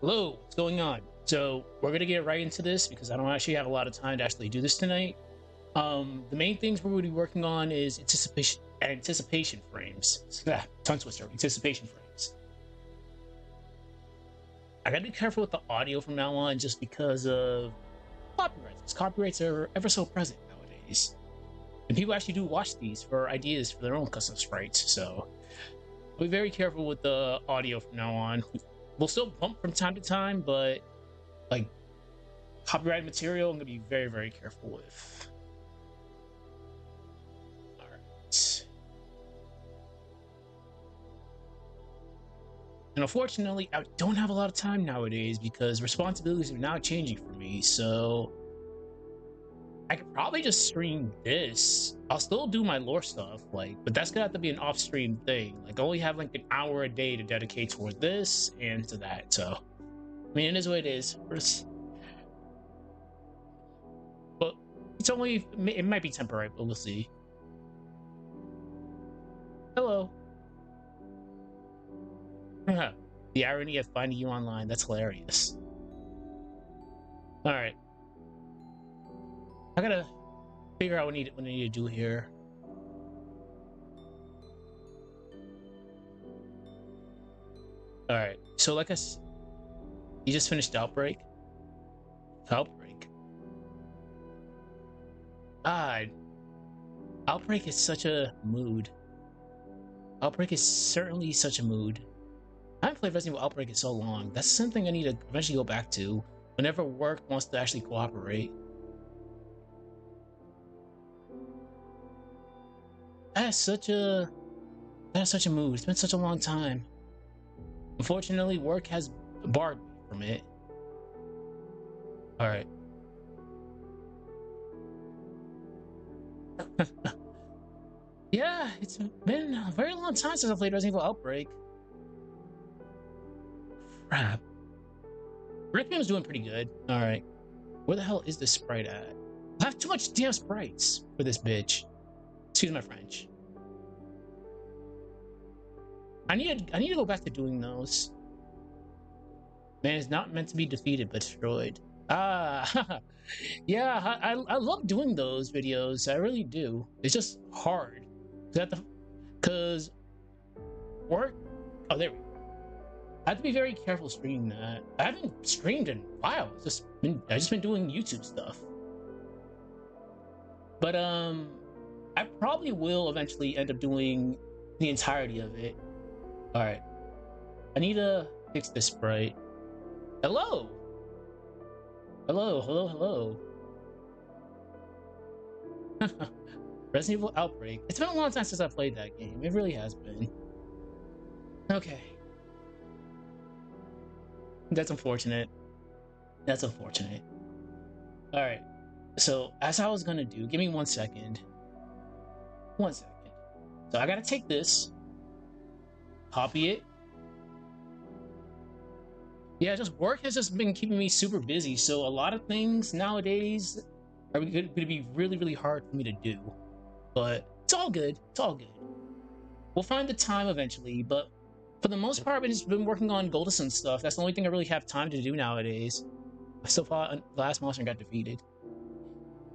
Hello, what's going on? So we're gonna get right into this because I don't actually have a lot of time to actually do this tonight. The main things we're going to be working on is anticipation frames. Tongue twister, anticipation frames. I gotta be careful with the audio from now on just because of copyrights. Because copyrights are ever so present nowadays. And people actually do watch these for ideas for their own custom sprites, so be very careful with the audio from now on. We'll still bump from time to time, but like copyrighted material, I'm gonna be very, very careful with. All right. And unfortunately, I don't have a lot of time nowadays because responsibilities are now changing for me. So I could probably just stream this. I'll still do my lore stuff, but that's gonna have to be an off-stream thing. Like, I only have like an hour a day to dedicate toward this and to that. So, I mean, it is what it is. But it's only, it might be temporary, but we'll see. Hello. The irony of finding you online, that's hilarious. All right. I gotta figure out what I need to do here. All right. So, like you just finished Outbreak. Outbreak. God. Outbreak is such a mood. Outbreak is certainly such a mood. I haven't played Resident Evil Outbreak in so long. That's something I need to eventually go back to whenever work wants to actually cooperate. That's such a mood. It's been such a long time. Unfortunately, work has barred me from it. All right. Yeah, it's been a very long time since I played Resident Evil Outbreak. Crap. Rickman's doing pretty good. All right. Where the hell is this sprite at? I have too much damn sprites for this bitch. Excuse my French. I need to go back to doing those. Man is not meant to be defeated but destroyed. Ah, yeah, I love doing those videos. I really do. It's just hard. Because work. Oh, there we go. I have to be very careful streaming that. I haven't streamed in a while. I've just been doing YouTube stuff. But I probably will eventually end up doing the entirety of it. All right. I need to fix this sprite. Hello. Hello. Hello. Resident Evil Outbreak. It's been a long time since I played that game. It really has been. Okay. That's unfortunate. That's unfortunate. All right. So, as I was gonna do, give me 1 second. 1 second. So, I gotta take this, copy it. Yeah, just work has just been keeping me super busy. So, a lot of things nowadays are going to be really, really hard for me to do. But it's all good. It's all good. We'll find the time eventually. But for the most part, I've just been working on Goldison stuff. That's the only thing I really have time to do nowadays. I still fought the last monster and got defeated.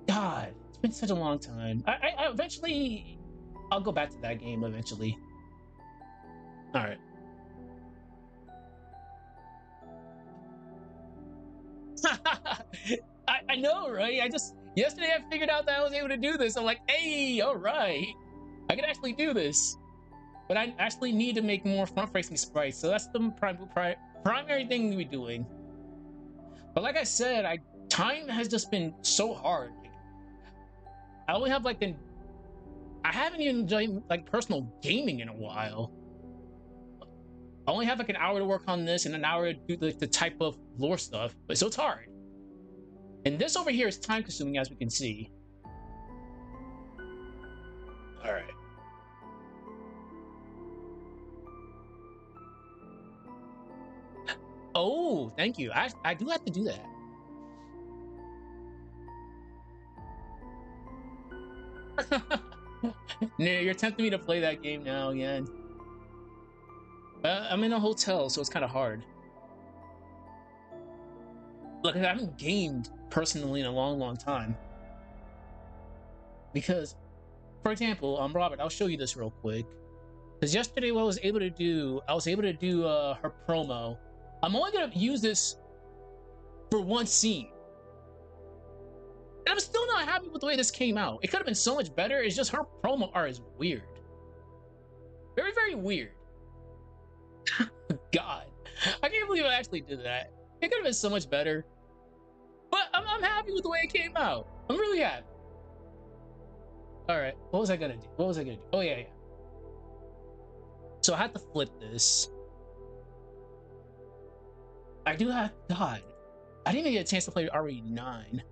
God, it's been such a long time. I eventually, I'll go back to that game eventually. All right. I know, right? Yesterday I figured out that I was able to do this. I'm like, hey, all right, I can actually do this. But I actually need to make more front-facing sprites, so that's the primary thing we're doing. But like I said, time has just been so hard. I only have I haven't even done personal gaming in a while. I only have an hour to work on this and an hour to do the type of lore stuff, so it's hard. And this over here is time consuming, as we can see. All right. Oh, thank you. I do have to do that. Nah, you're tempting me to play that game now again. I'm in a hotel, so it's kind of hard. Look, I haven't gamed personally in a long time. Because, for example, Robert, I'll show you this real quick. Because yesterday, what I was able to do, her promo. I'm only gonna use this for one scene. And I'm still not happy with the way this came out. It could have been so much better. It's just her promo art is weird. Very, very weird. God. I can't believe I actually did that. It could have been so much better. But I'm happy with the way it came out. I'm really happy. Alright, what was I gonna do? Oh, yeah. So I had to flip this. I do have... God. I didn't even get a chance to play RE9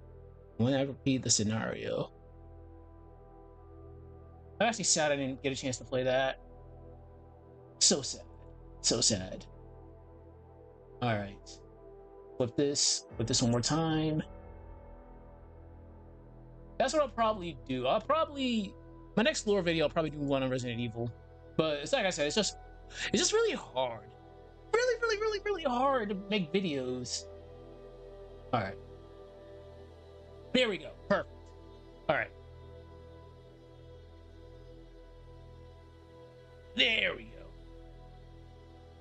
when I repeat the scenario. I'm actually sad I didn't get a chance to play that. So sad. So sad. Alright. Flip this one more time. That's what I'll probably do. My next lore video, I'll probably do one on Resident Evil. But it's like I said, it's just really hard. Really hard to make videos. Alright. There we go. Perfect. Alright. There we go.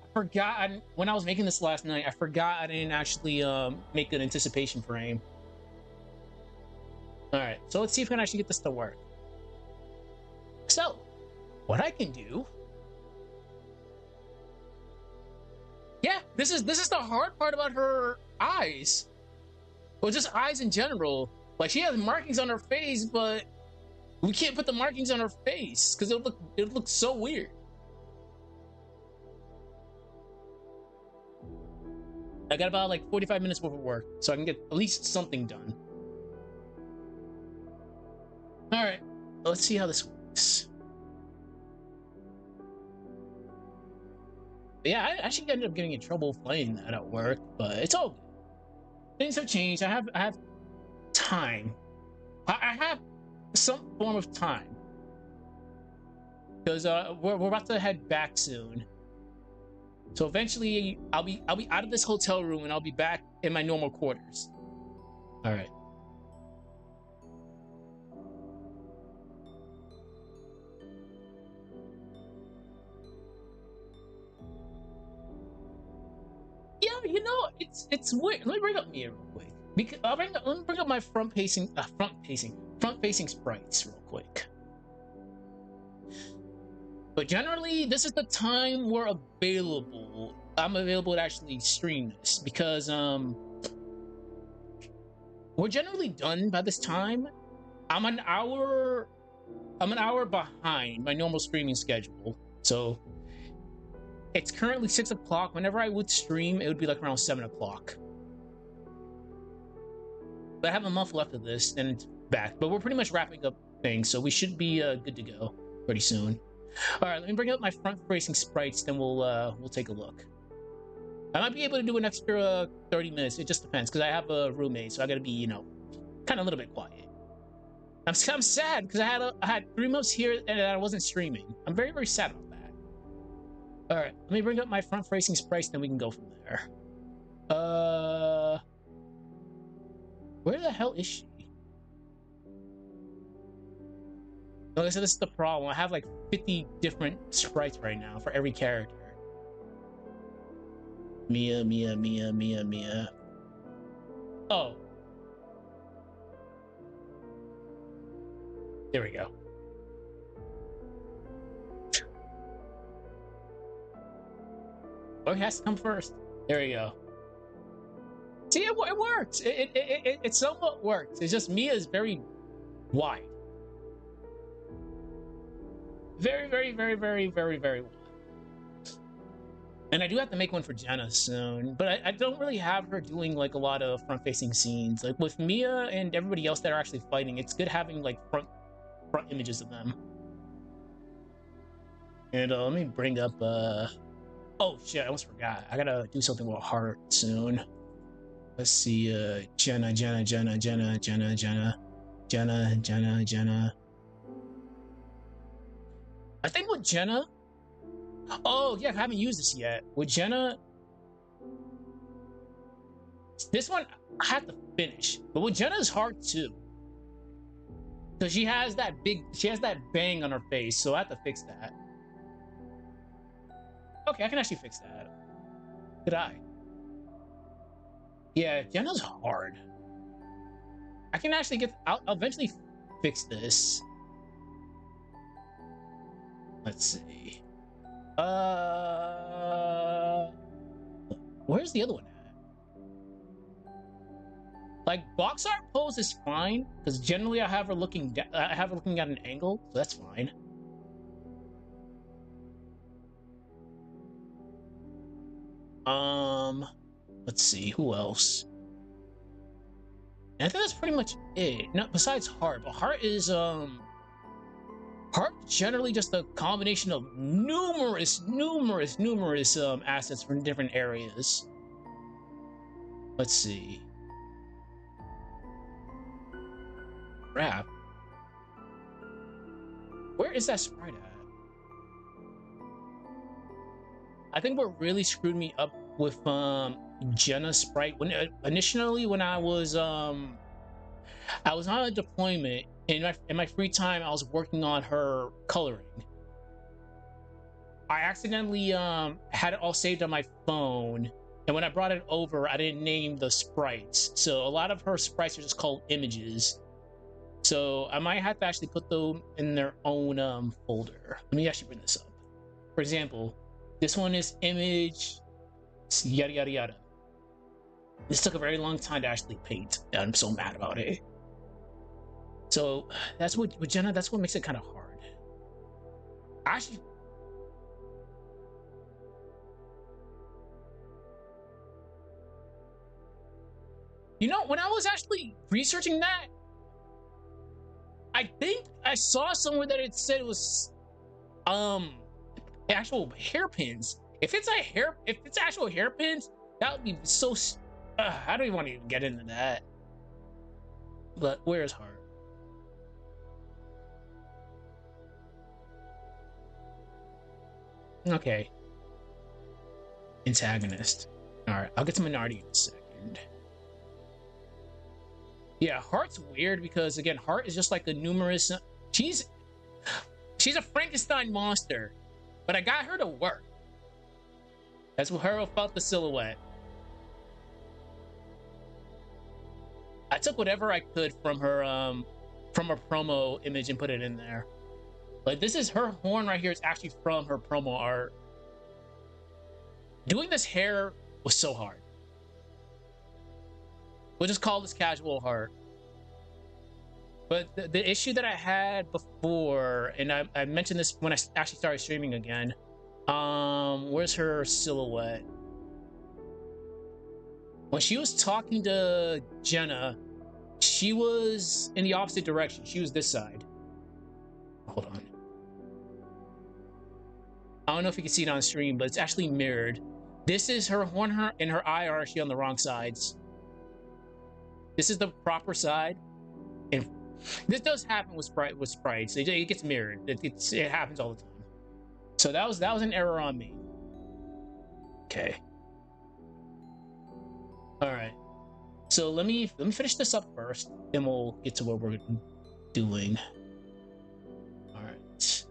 I forgot when I was making this last night, I forgot I didn't actually make an anticipation frame. Alright, so let's see if we can actually get this to work. So, what I can do... Yeah, this is the hard part about her eyes. Well, just eyes in general. Like, she has markings on her face, but we can't put the markings on her face because it look so weird. I got about like 45 minutes worth of work, so I can get at least something done. All right, let's see how this works. Yeah, I actually ended up getting in trouble playing that at work, but it's all good. Things have changed. I have time. I have some form of time because we're about to head back soon. So eventually, I'll be out of this hotel room and I'll be back in my normal quarters. All right. Yeah, you know, it's weird. Let me bring up Mia real quick. Because let me bring up my front facing sprites real quick. But generally, this is the time we're available. I'm available to actually stream this because we're generally done by this time. I'm an hour behind my normal streaming schedule. So it's currently 6 o'clock. Whenever I would stream, it would be like around 7 o'clock. But I have a month left of this, and it's back. But we're pretty much wrapping up things, so we should be good to go pretty soon. All right, let me bring up my front-facing sprites, then we'll take a look. I might be able to do an extra 30 minutes. It just depends, because I have a roommate, so I gotta be, you know, kind of a little bit quiet. I'm sad because I had 3 months here and I wasn't streaming. I'm very, very sad about that. All right, let me bring up my front-facing sprites, then we can go from there. Where the hell is she? Like I said, this is the problem. I have like 50 different sprites right now for every character. Mia. Oh. There we go. What has to come first? There we go. See, it works. It somewhat works. It's just Mia is very wide. Very wide. And I do have to make one for Jenna soon, but I don't really have her doing like a lot of front-facing scenes. Like with Mia and everybody else that are actually fighting, it's good having like front images of them. And let me bring up oh shit, I almost forgot. I gotta do something with Heart soon. Let's see, Jenna. I think with Jenna... Oh, yeah, I haven't used this yet. With Jenna... This one I have to finish, but with Jenna is hard too. So she has that bang on her face, so I have to fix that. Okay, I can actually fix that. Did I? Yeah, Jenna's hard. I can actually I'll eventually fix this. Let's see. Where's the other one at? Like box art pose is fine because generally I have her looking at an angle, so that's fine. Let's see who else. And I think that's pretty much it. No, besides Heart, but Heart is Heart generally just a combination of numerous assets from different areas. Let's see. Crap. Where is that sprite at? I think what really screwed me up with Jenna's sprite when initially when I was on a deployment in my free time I was working on her coloring. I accidentally had it all saved on my phone, and when I brought it over I didn't name the sprites, so a lot of her sprites are just called images. So I might have to actually put them in their own folder. Let me actually bring this up. For example, this one is image yada yada yada. This took a very long time to actually paint, and I'm so mad about it. So that's what with Jenna, that's what makes it kind of hard. Actually, you know, when I was actually researching that, I think I saw somewhere that it said it was actual hairpins. If it's actual hairpins, that would be so. I don't even want to even get into that. But where's Heart? Okay. Antagonist. All right, I'll get to Menardi in a second. Yeah, Heart's weird because again, Heart is just like a numerous. She's a Frankenstein monster, but I got her to work. That's what her about the silhouette. I took whatever I could from her promo image and put it in there. Like this is her horn right here. It's actually from her promo art. Doing this hair was so hard. We'll just call this casual Heart. But the issue that I had before, and I mentioned this when I actually started streaming again. Where's her silhouette? When she was talking to Jenna, she was in the opposite direction. She was this side. Hold on. I don't know if you can see it on stream, but it's actually mirrored. This is her horn, and her eye are actually on the wrong sides. This is the proper side, and this does happen with sprites. It gets mirrored. It happens all the time. So that was an error on me. Okay. All right. So let me finish this up first, then we'll get to what we're doing. All right.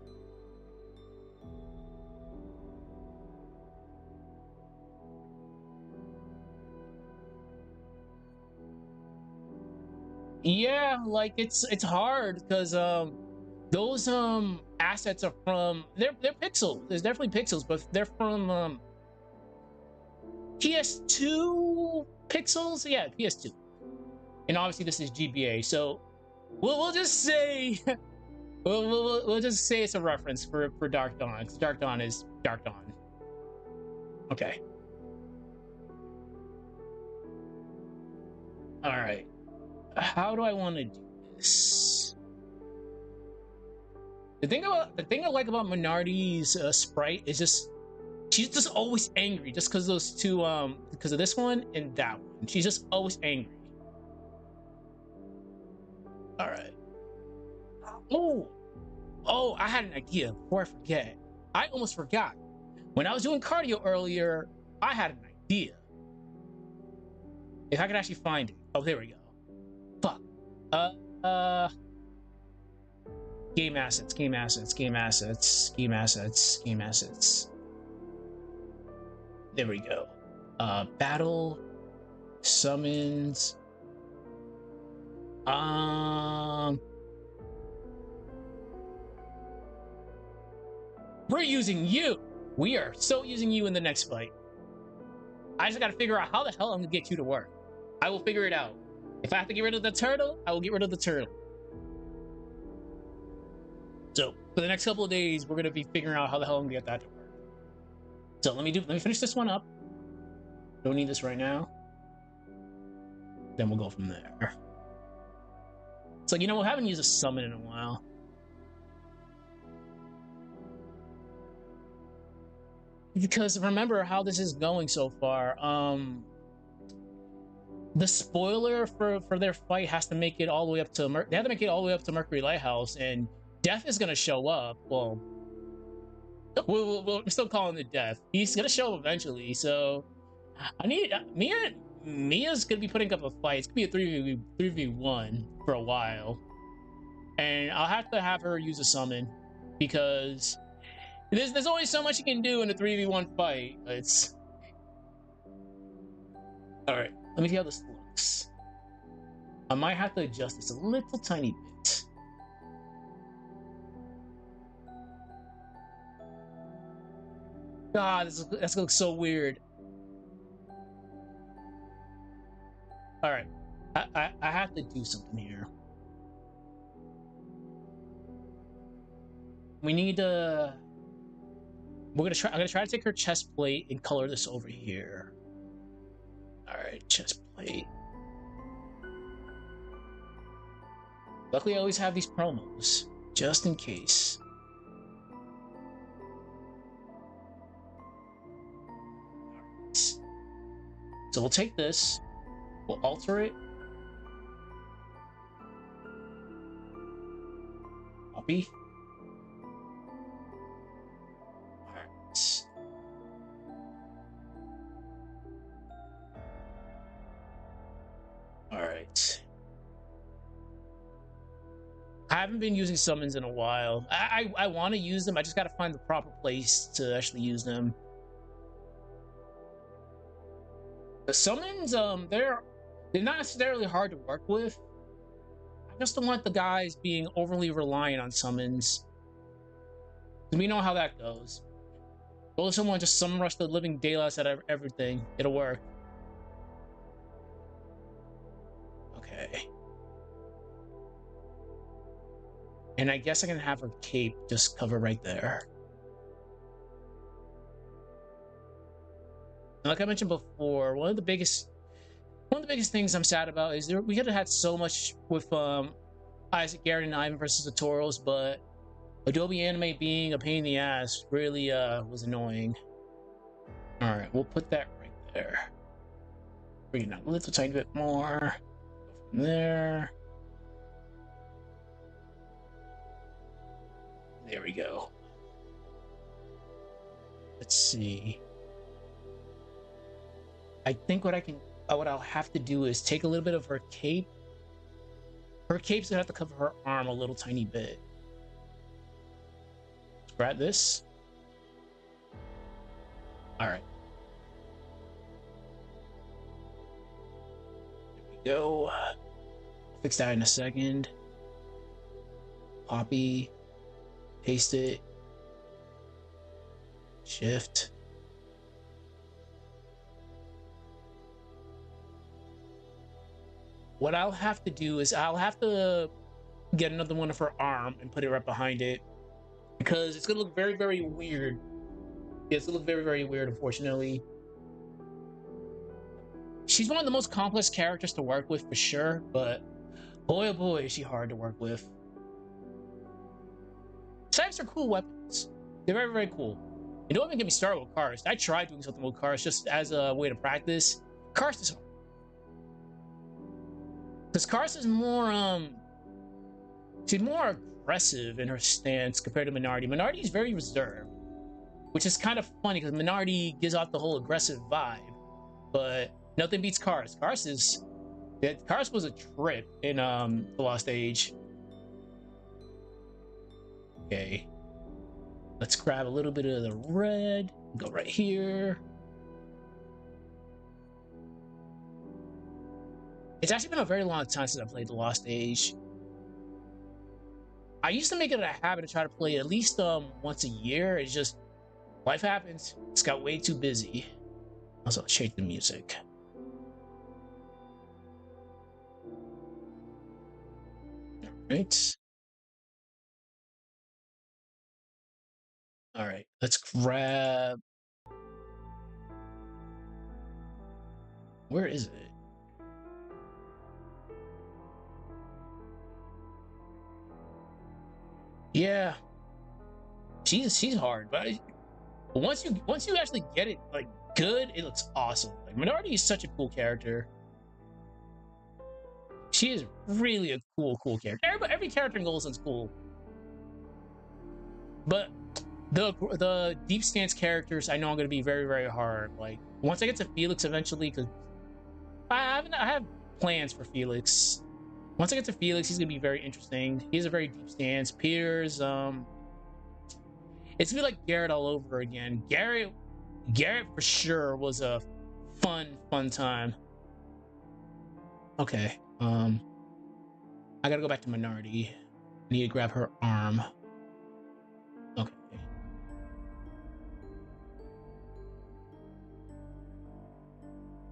Yeah, like it's hard because those assets are from they're pixels. There's definitely pixels, but they're from PS2 pixels. Yeah, PS2. And obviously this is GBA, so we'll just say we'll just say it's a reference for Dark Dawn, because Dark Dawn is Dark Dawn. Okay. All right. How do I want to do this? The thing I like about Menardi's sprite is just she's just always angry, just because those two because of this one and that one. She's just always angry. All right. Oh, I had an idea before I forget. I almost forgot. When I was doing cardio earlier, I had an idea. If I could actually find it. Oh, there we go. Fuck. Uh. Game assets, game assets, game assets, game assets, game assets. There we go. Battle, summons. We're using you. We are so using you in the next fight. I just gotta figure out how the hell I'm gonna get you to work. I will figure it out. If I have to get rid of the turtle, I will get rid of the turtle. So for the next couple of days, we're gonna be figuring out how the hell I'm gonna get that to work. So let me finish this one up. Don't need this right now. Then we'll go from there. It's like, you know, we haven't used a summon in a while. Because remember how this is going so far. The spoiler for their fight has to make it all the way up to they have to make it all the way up to Mercury Lighthouse, and Death is gonna show up. Well, I'm still calling it Death. He's gonna show up eventually, so I need Mia's gonna be putting up a fight. It's gonna be a 3v1 for a while, and I'll have to have her use a summon because there's only so much you can do in a 3v1 fight. It's all right. Let me see how this looks. I might have to adjust this a little tiny bit. God, that's gonna look so weird. All right, I have to do something here. We need to. I'm gonna try to take her chest plate and color this over here. All right, chest plate. Luckily, I always have these promos just in case. So we'll take this, we'll alter it. Copy. Alright. Alright. I haven't been using summons in a while. I want to use them, I just gotta find the proper place to actually use them. The summons, they're not necessarily hard to work with. I just don't want the guys being overly reliant on summons. We know how that goes. Well, if someone just summon rush the living daylights out of everything, it'll work. Okay. And I guess I can have her cape just cover right there. Like I mentioned before, one of the biggest things I'm sad about is we could have had so much with Isaac, Garrett, and Ivan versus the Toros, but Adobe Anime being a pain in the ass really was annoying. All right, we'll put that right there. Bring it down a little tiny bit more. Go from there. There we go. Let's see. I think what I'll have to do is take a little bit of her cape. Her cape's gonna have to cover her arm a little tiny bit. Let's grab this. All right. There we go. Fix that in a second. Copy. Paste it. Shift. What I'll have to do is I'll have to get another one of her arm and put it right behind it because it's gonna look very, very weird. Yeah, it's gonna look very, very weird, unfortunately. She's one of the most complex characters to work with for sure, but boy, oh boy, is she hard to work with. Scythes are cool weapons. They're very, very cool. You don't even get me started with Karst. I tried doing something with Karst just as a way to practice. Karst is hard. Because Karst is more, she's more aggressive in her stance compared to Menardi. Menardi is very reserved, which is kind of funny because Menardi gives off the whole aggressive vibe. But Nothing beats Cars. Cars was a trip in The Lost Age. Okay. Let's grab a little bit of the red. Go right here. It's actually been a very long time since I played The Lost Age. I used to make it a habit to try to play at least once a year. It's just life happens. It's got way too busy. Also, change the music. Right. All right. Let's grab. Where is it? Yeah, she's hard, but once you actually get it like good, it looks awesome. Like Menardi is such a cool character. She is really a cool character. Every character in Golden's cool, but the deep stance characters I know I'm gonna be very hard. Like once I get to Felix eventually, because I have plans for Felix. Once I get to Felix, he's gonna be very interesting. He's a very deep stance. Piers, it's gonna be like Garrett all over again. Garrett for sure was a fun time. Okay. I gotta go back to Menardi. I need to grab her arm. Okay.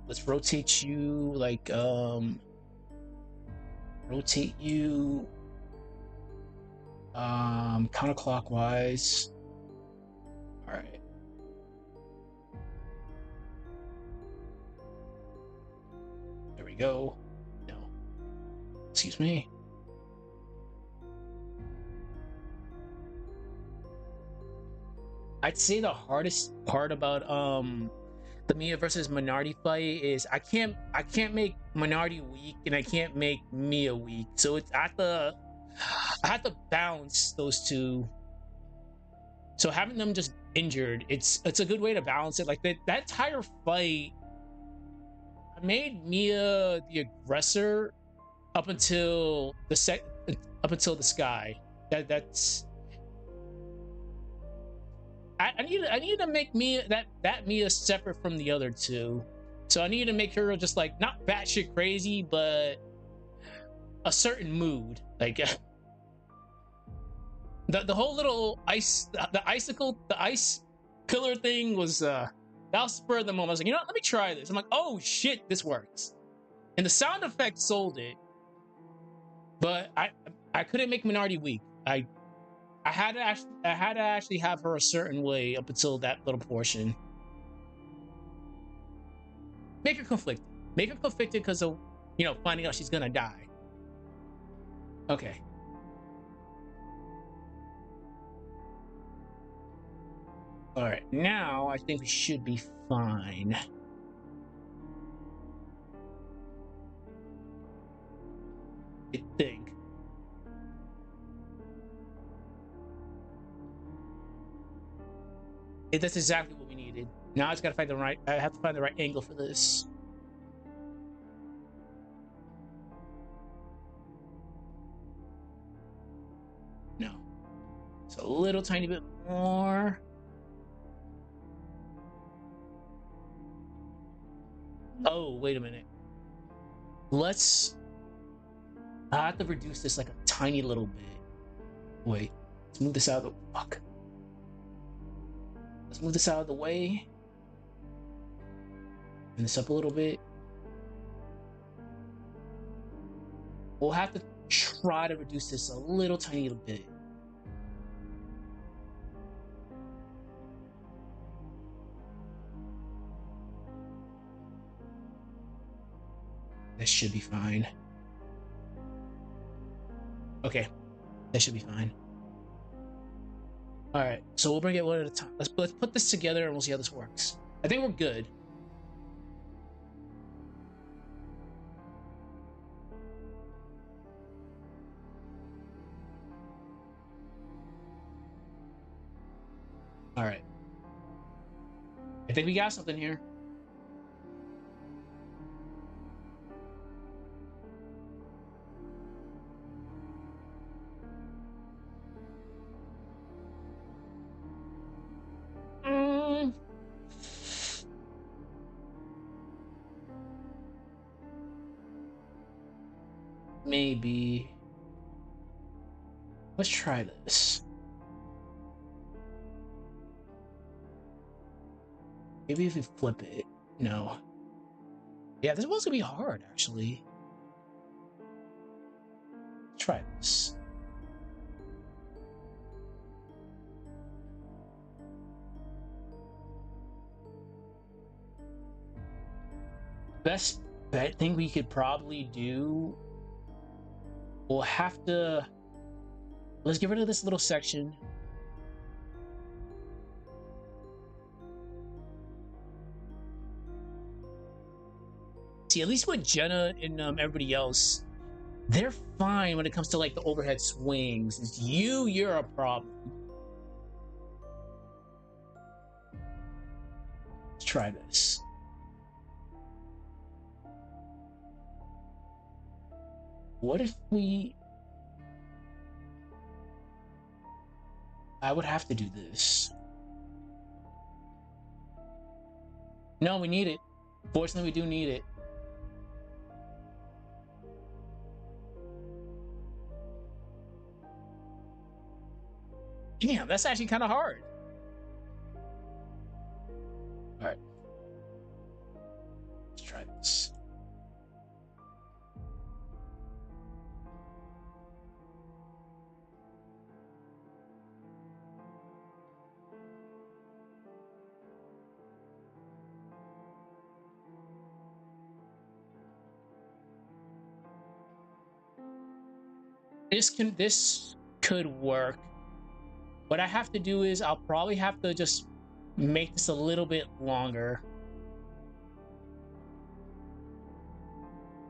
Let's rotate you like rotate you counterclockwise. All right. There we go. No. Excuse me. I'd say the hardest part about the Mia versus Menardi fight is I can't make Menardi weak and I can't make Mia weak. So it's I have to balance those two. So having them just injured, it's a good way to balance it. Like that entire fight, I made Mia the aggressor up until the sky. That's I need to make Mia that Mia separate from the other two. So I need to make her just like not batshit crazy, but a certain mood. Like the whole little ice the ice pillar thing was that was spur of the moment. I was like, you know what, let me try this. I'm like, oh shit, this works. And the sound effect sold it. But I couldn't make Menardi weak. I had to actually have her a certain way up until that little portion. Make her conflicted. Make her conflicted because of finding out she's gonna die. Okay. All right. Now I think we should be fine. I think. That's exactly what we needed. Now I just gotta find the right. I have to find the right angle for this. No, it's a little tiny bit more. Oh, wait a minute. Let's. I have to reduce this like a tiny little bit. Wait, let's move this out of the fuck. Let's move this out of the way. And this up a little bit. We'll have to try to reduce this a little tiny little bit. That should be fine. Okay, that should be fine. All right, so we'll bring it one at a time. Let's put this together and we'll see how this works. I think we're good. All right. I think we got something here. maybe. Let's try this. Maybe if we flip it. No. Yeah, this one's gonna be hard, actually. Let's try this. Best bet thing we could probably do. We'll have to. Let's get rid of this little section. See, at least with Jenna and everybody else, they're fine when it comes to like the overhead swings. It's you're a problem. Let's try this. What if we... I would have to do this. No, we need it. Fortunately, we do need it. Damn, that's actually kind of hard. All right. Let's try this. This could work. What I have to do is I'll probably have to just make this a little bit longer.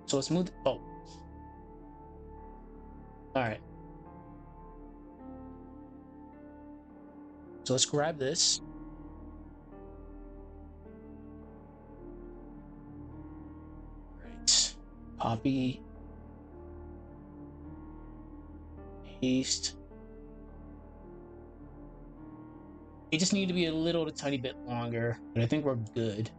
So let's move. Oh. All right. So let's grab this. Right. Copy. Paste. It just need to be a tiny bit longer, but I think we're good.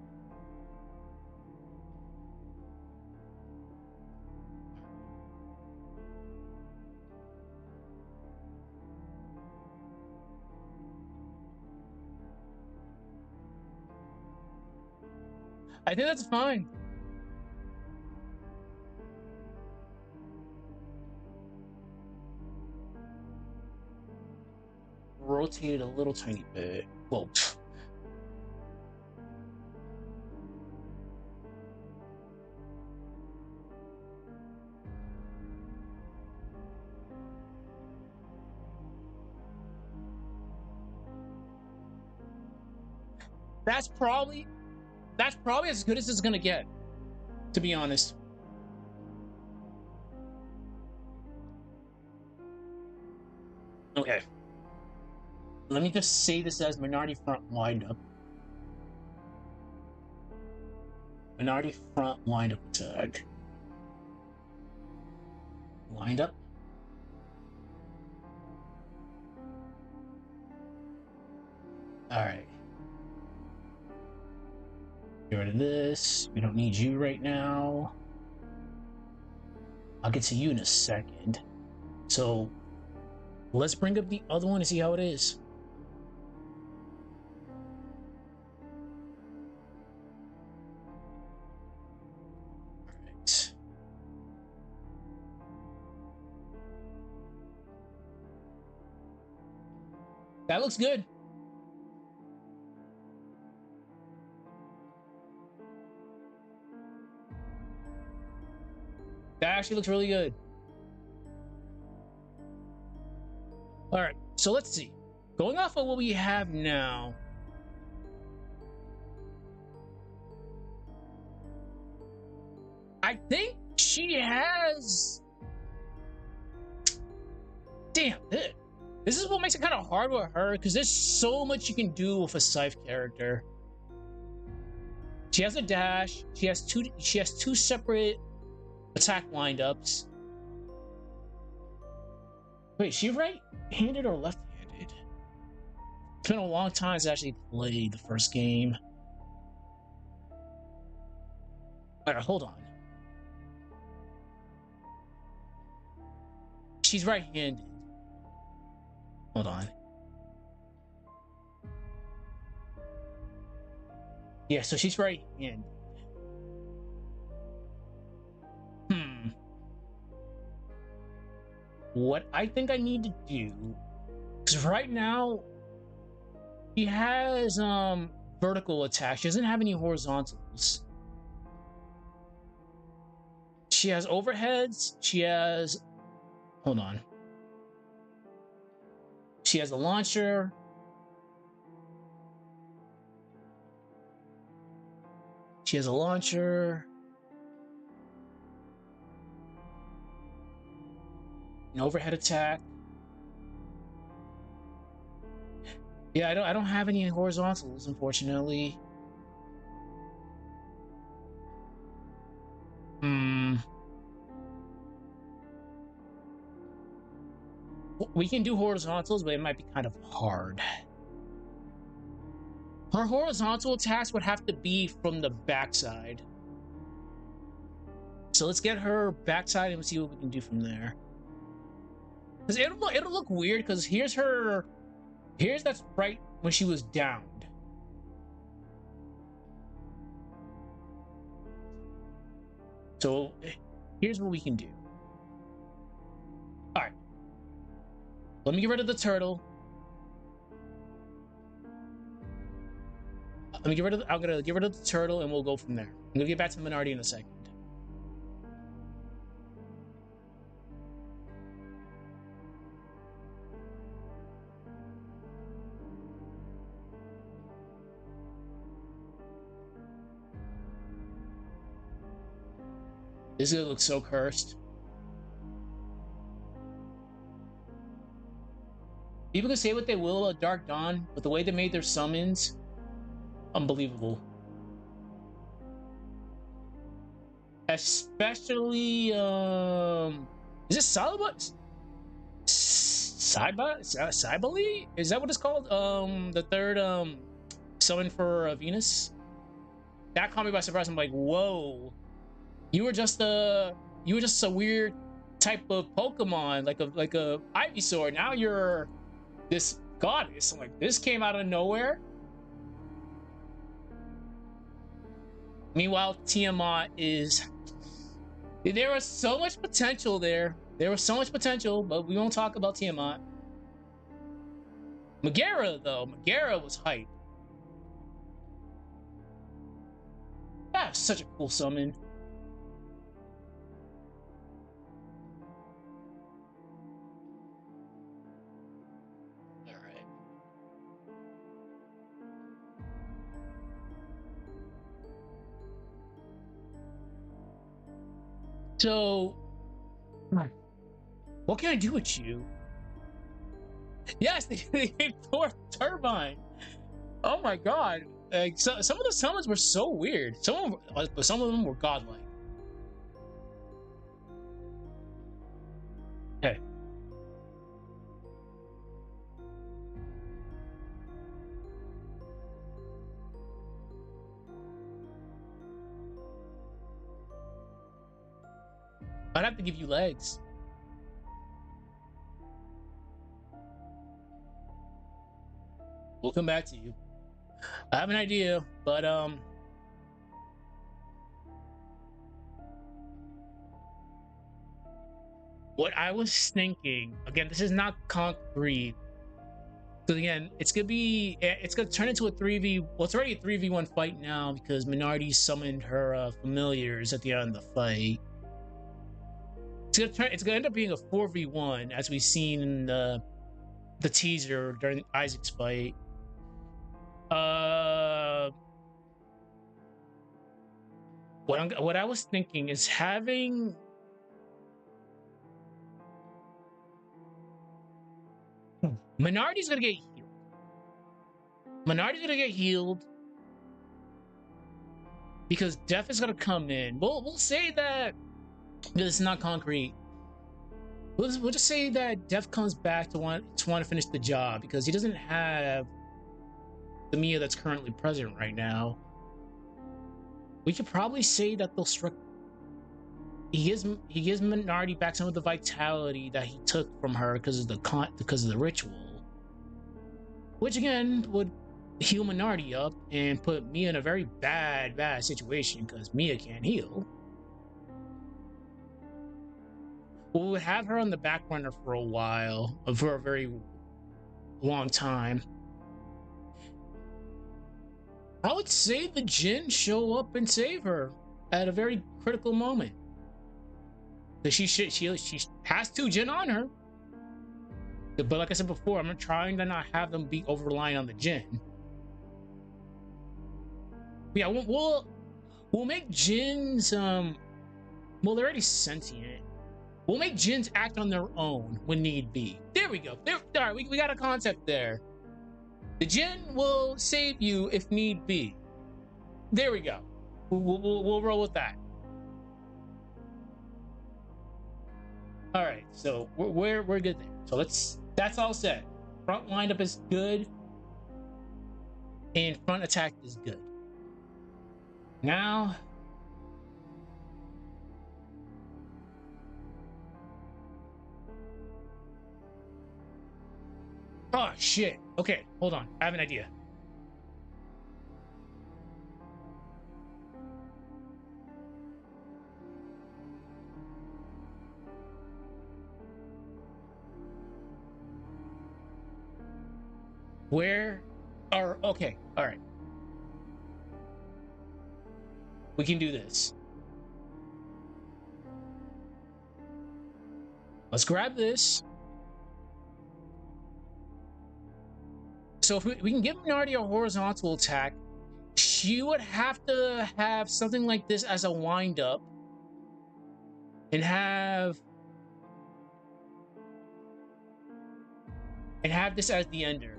I think that's fine. Rotate it a little tiny bit. Whoa. That's probably as good as it's gonna get, to be honest. Okay. Let me just say this as Menardi front windup. Menardi front windup attack. Lined up. Alright. Get rid of this. We don't need you right now. I'll get to you in a second. So let's bring up the other one and see how it is. Alright. That looks good. That actually looks really good. All right, so let's see. Going off of what we have now, I think she has... Damn, this is what makes it kind of hard with her, because there's so much you can do with a Scythe character. She has a dash. She has two separate attack windups. Wait, is she right-handed or left-handed? It's been a long time since I actually played the first game. Alright, hold on. She's right-handed. Hold on. Yeah, so she's right-handed. What I think I need to do, because right now she has vertical attacks. She doesn't have any horizontals. She has overheads. She has, hold on. She has a launcher. She has a launcher. An overhead attack. Yeah, I don't have any horizontals, unfortunately. We can do horizontals, but it might be kind of hard. Her horizontal attacks would have to be from the backside. So let's get her backside and see what we can do from there. Because it'll look weird, because here's that Sprite when she was downed. So here's what we can do. Alright. Let me get rid of the turtle. I'm gonna get rid of the turtle and we'll go from there. I'm gonna get back to Menardi in a second. This is gonna look so cursed. People can say what they will about Dark Dawn, but the way they made their summons, unbelievable. Especially, is it Cybele? Is that what it's called? The third summon for Venus. That caught me by surprise. I'm like, whoa, you were just a weird type of Pokemon, like a Ivysaur. Now you're this goddess. I'm like, this came out of nowhere. Meanwhile, Tiamat is. There was so much potential there. There was so much potential, but we won't talk about Tiamat. Megara, though. Megara was hype. That's such a cool summon. Alright. So, what can I do with you? Yes, they made fourth turbine. Oh my god! Like some of the summons were so weird. Some of them were godlike. Okay. I'd have to give you legs. We'll come back to you. I have an idea, but what I was thinking, again, this is not concrete. So again, it's gonna turn into a 3v. Well, it's already a 3v1 fight now because Menardi summoned her familiars at the end of the fight. It's gonna end up being a 4v1 as we've seen in the teaser during Isaac's fight. What I was thinking is having Menardi's gonna get healed. Menardi's gonna get healed because Death is gonna come in. We'll say that it's not concrete. We'll just say that Death comes back to want to finish the job because he doesn't have the Mia that's currently present right now. We could probably say that they'll struck. he gives Menardi back some of the vitality that he took from her because of the ritual, which again would heal Menardi up and put Mia in a very bad situation because Mia can't heal. We'll have her on the back burner for a while, for a very long time. I would say the Jinn show up and save her at a very critical moment. Because she has 2 Jinn on her. But like I said before, I'm trying to not have them be over reliant on the Jinn. Yeah, we'll make Jinns well, they're already sentient. We'll make Jinns act on their own when need be. There we go. All right, we got a concept there. The Jinn will save you if need be. There we go. We'll roll with that. All right, so we're good there. So that's all set. Front lineup is good, and front attack is good. Now, oh shit. Okay, hold on. I have an idea. Where are okay, all right. We can do this. Let's grab this. So if we can give Menardi a horizontal attack, she would have to have something like this as a wind-up and have this as the ender.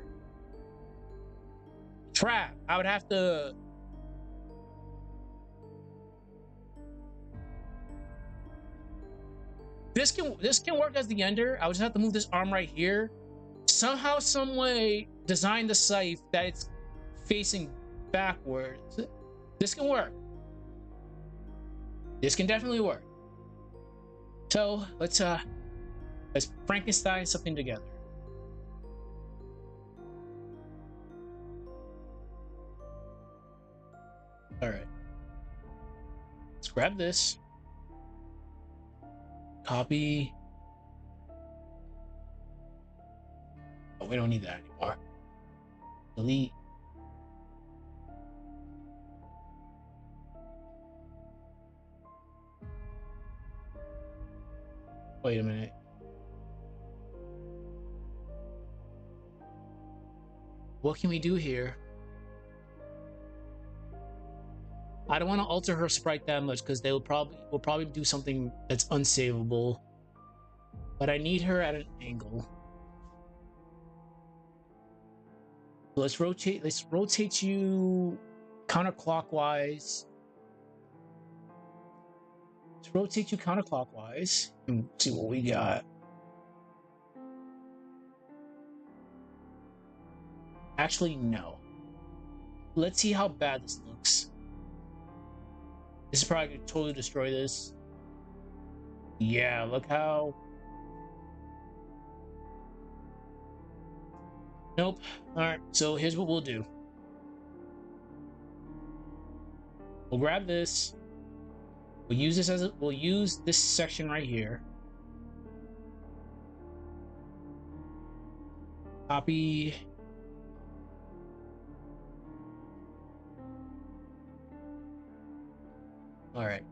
Trap, I would have to this can work as the ender. I would just have to move this arm right here. Somehow, some way, design the scythe that it's facing backwards. This can work. This can definitely work. So let's Frankenstein something together. All right. Let's grab this. Copy. Oh, we don't need that anymore. Delete. Wait a minute. What can we do here? I don't want to alter her sprite that much because they will probably do something that's unsavable. But I need her at an angle. Let's rotate you counterclockwise. Let's rotate you counterclockwise and see what we got. Actually, no. Let's see how bad this looks. This is probably gonna totally destroy this. Yeah, look how... Nope. Alright, so here's what we'll do. We'll grab this. We'll use this we'll use this section right here. Copy. All right.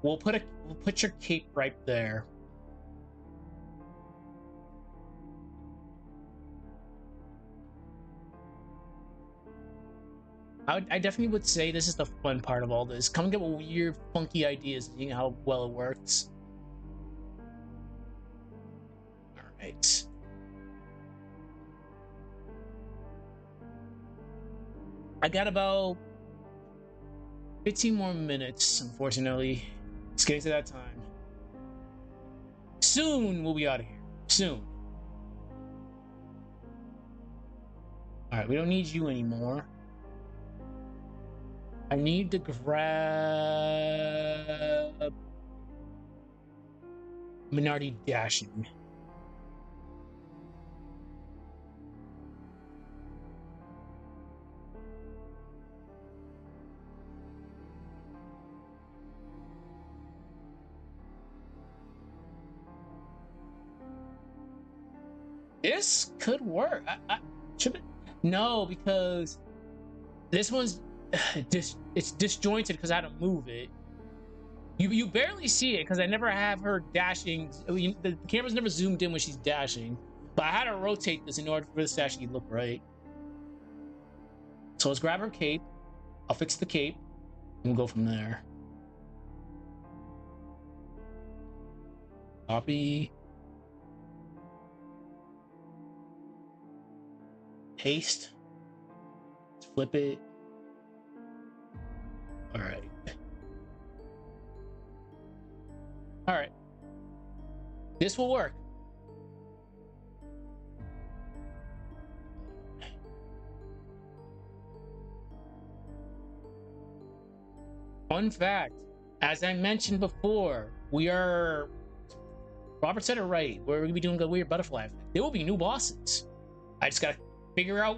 We'll put your cape right there. I definitely would say this is the fun part of all this. Come and get weird, funky ideas, seeing how well it works. All right. I got about 15 more minutes, unfortunately. It's getting to that time. Soon we'll be out of here. Soon. All right, we don't need you anymore. I need to grab Menardi dashing. This could work. Should it? No, because this one's it's disjointed because I had to move it. You barely see it because I never have her dashing. I mean, the camera's never zoomed in when she's dashing, but I had to rotate this in order for this to actually look right. So let's grab her cape. I'll fix the cape and we'll go from there. Copy. Paste. Let's flip it. All right. All right. This will work. Fun fact, as I mentioned before, Robert said it right, we're going to be doing the weird butterfly effect. There will be new bosses. I just got to figure out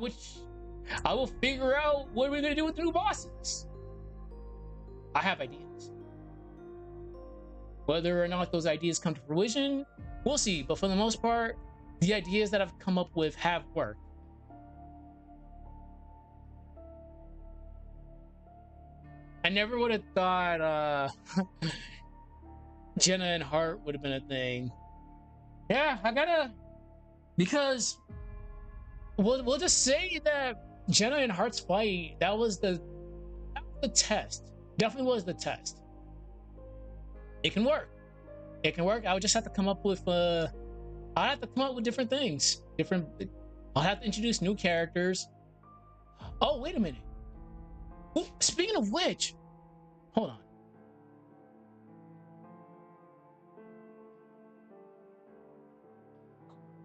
I will figure out what we're going to do with the new bosses. I have ideas. Whether or not those ideas come to fruition, we'll see. But for the most part, the ideas that I've come up with have worked. I never would have thought Jenna and Hart would have been a thing. Yeah, because we'll just say that Jenna and Hart's fight, that was the test. Definitely was the test. It can work. It can work. I would just have to come up with I'd have to come up with different things. I'll have to introduce new characters. Oh, wait a minute. Ooh, speaking of which, hold on.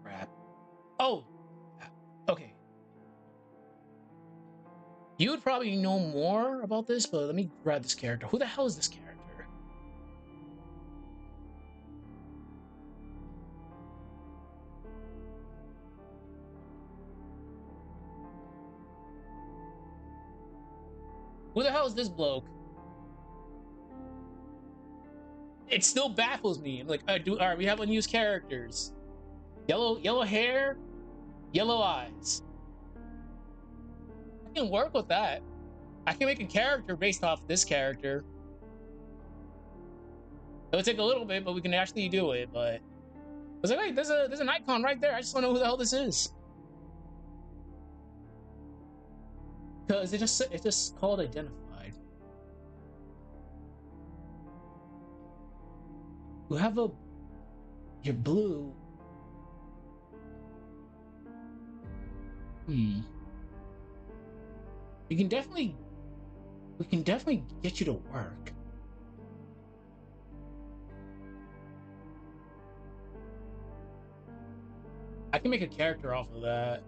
Crap. Oh, okay. You would probably know more about this, but let me grab this character. Who the hell is this character? Who the hell is this bloke? It still baffles me. I'm like, all right, we have unused characters. Yellow hair, yellow eyes. I can work with that. I can make a character based off this character. It'll take a little bit, but we can actually do it. But I was like, wait, there's an icon right there. I just want to know who the hell this is. Because it's just called identified. You have you're blue. We can definitely get you to work. I can make a character off of that.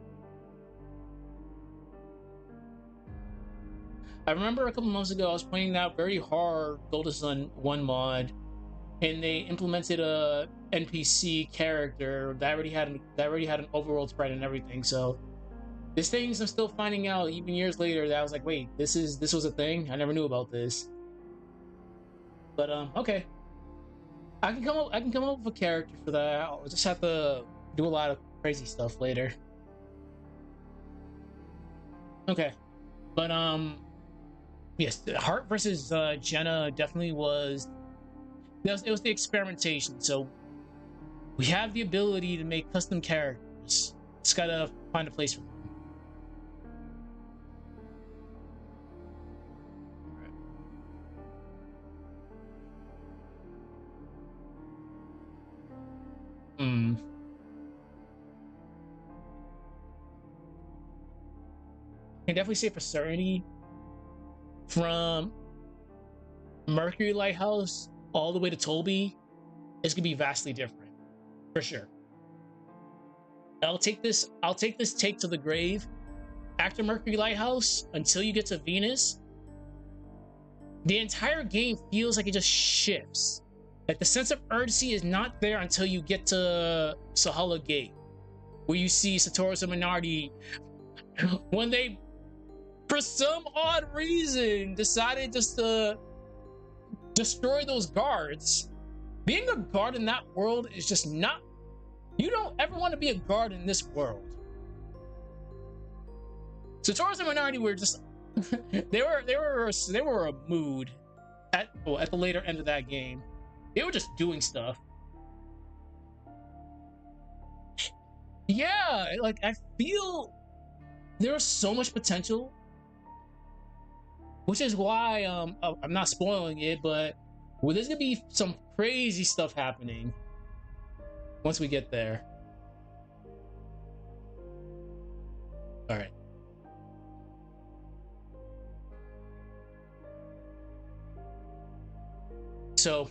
I remember a couple months ago I was playing that very hard Golden Sun 1 mod, and they implemented a NPC character that already had an overworld sprite and everything. So there's things I'm still finding out even years later that I was like, wait, this was a thing? I never knew about this. But okay. I can come up with a character for that. I'll just have to do a lot of crazy stuff later. Okay. But yes, Hart versus Jenna definitely was it was the experimentation. So we have the ability to make custom characters. Just gotta find a place for them. I can definitely say for certainty from Mercury Lighthouse all the way to Toby, it's gonna be vastly different. For sure. I'll take this take to the grave. After Mercury Lighthouse, until you get to Venus, the entire game feels like it just shifts. Like the sense of urgency is not there until you get to Sahala Gate, where you see Satoru and Menardi when they, for some odd reason, decided just to destroy those guards. Being a guard in that world is just not. You don't ever want to be a guard in this world. Satoru and Menardi were just they were a mood at the later end of that game. They were just doing stuff. Yeah, like I feel there's so much potential, which is why I'm not spoiling it, but there's gonna be some crazy stuff happening once we get there. All right. So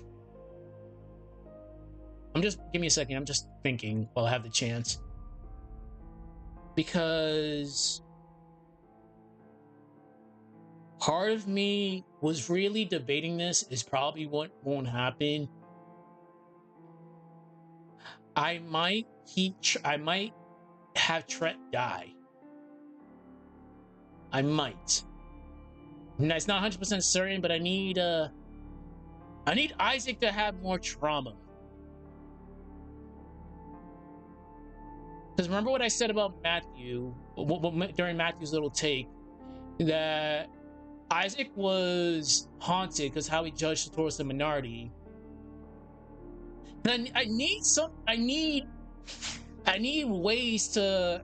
give me a second. I'm just thinking while I have the chance. Because part of me was really debating this is probably what won't happen. I might have Tret die. I might. It's not 100% certain, but I need Isaac to have more trauma. Because remember what I said about Matthew during Matthew's little take, that Isaac was haunted because how he judged Satoru and Menardi. And I need ways to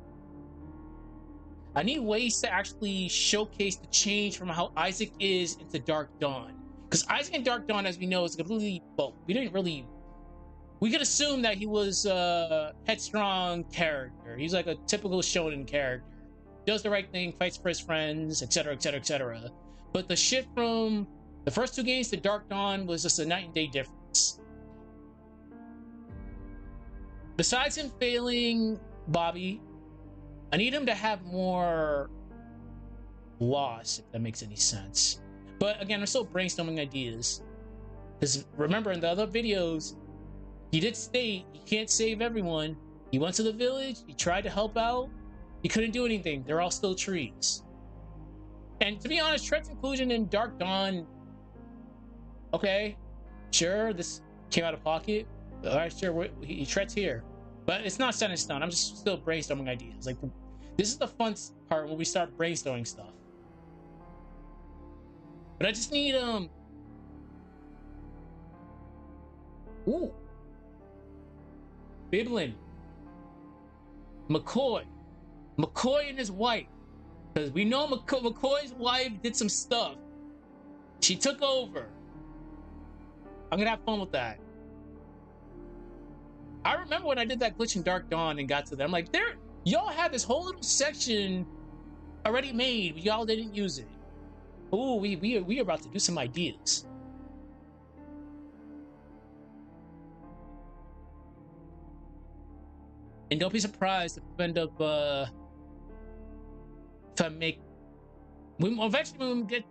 actually showcase the change from how Isaac is into Dark Dawn. Because Isaac in Dark Dawn, as we know, is completely, well, we could assume that he was a headstrong character. He's like a typical shonen character. Does the right thing, fights for his friends, etc., etc., etc. But the shift from the first two games to Dark Dawn was just a night and day difference. Besides him failing Bobby, I need him to have more loss, if that makes any sense. But again, we're still brainstorming ideas. Because remember, in the other videos, he did state he can't save everyone. He went to the village, he tried to help out, he couldn't do anything. They're all still trees. And to be honest, Tret's inclusion in Dark Dawn, okay, sure, this came out of pocket. All right, sure, Tret's here. But it's not set in stone. I'm just still brainstorming ideas. Like, this is the fun part when we start brainstorming stuff. But I just need, ooh. Biblin. McCoy and his wife. Because we know McCoy's wife did some stuff. She took over. I'm gonna have fun with that. I remember when I did that glitch in Dark Dawn and got to them. I'm like, y'all had this whole little section already made, but y'all didn't use it. Ooh, we are about to do some ideas. And don't be surprised if we end up if I make eventually when we get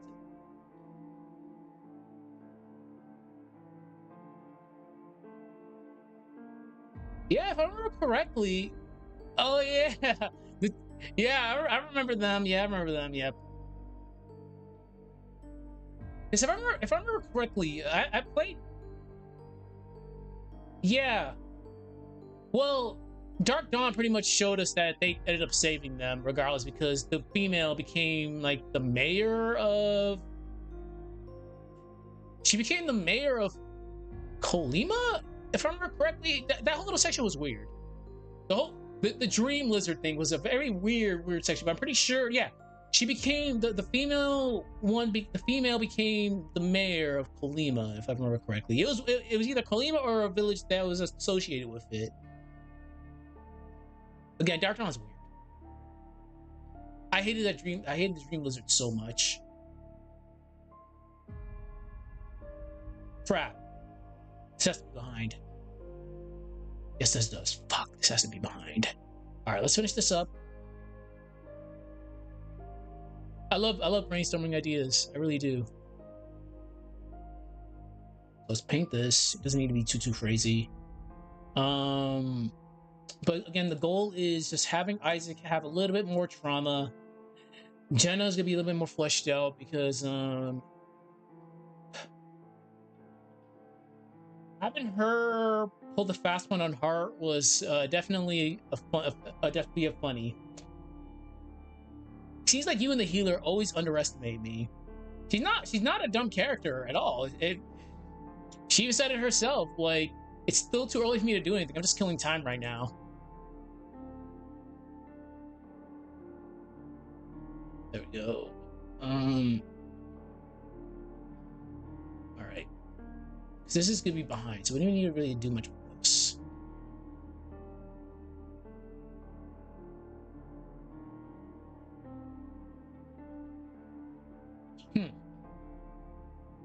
yeah, if I remember correctly. Oh yeah. Yeah, I remember them. Yeah, I remember them. Yep. Because if I remember correctly, I played. Yeah. Well, Dark Dawn pretty much showed us that they ended up saving them regardless, because the female became like the mayor of. She became the mayor of Colima, if I remember correctly. That whole little section was weird. The dream lizard thing was a very weird section. But I'm pretty sure, yeah, she became the female one. The female became the mayor of Colima, if I remember correctly. It was either Colima or a village that was associated with it. Again, Dark Dawn was weird. I hated that dream. I hated the dream lizard so much. Crap. This has to be behind. Yes, this does. Fuck, this has to be behind. Alright, let's finish this up. I love brainstorming ideas. I really do. Let's paint this. It doesn't need to be too crazy. But again, the goal is just having Isaac have a little bit more trauma. Jenna's gonna be a little bit more fleshed out because having her pull the fast one on Heart was definitely definitely a funny. Seems like you and the healer always underestimate me. She's not a dumb character at all. She even said it herself, like, it's still too early for me to do anything. I'm just killing time right now. There we go. All right. Because this is gonna be behind, so we don't need to really do much with this.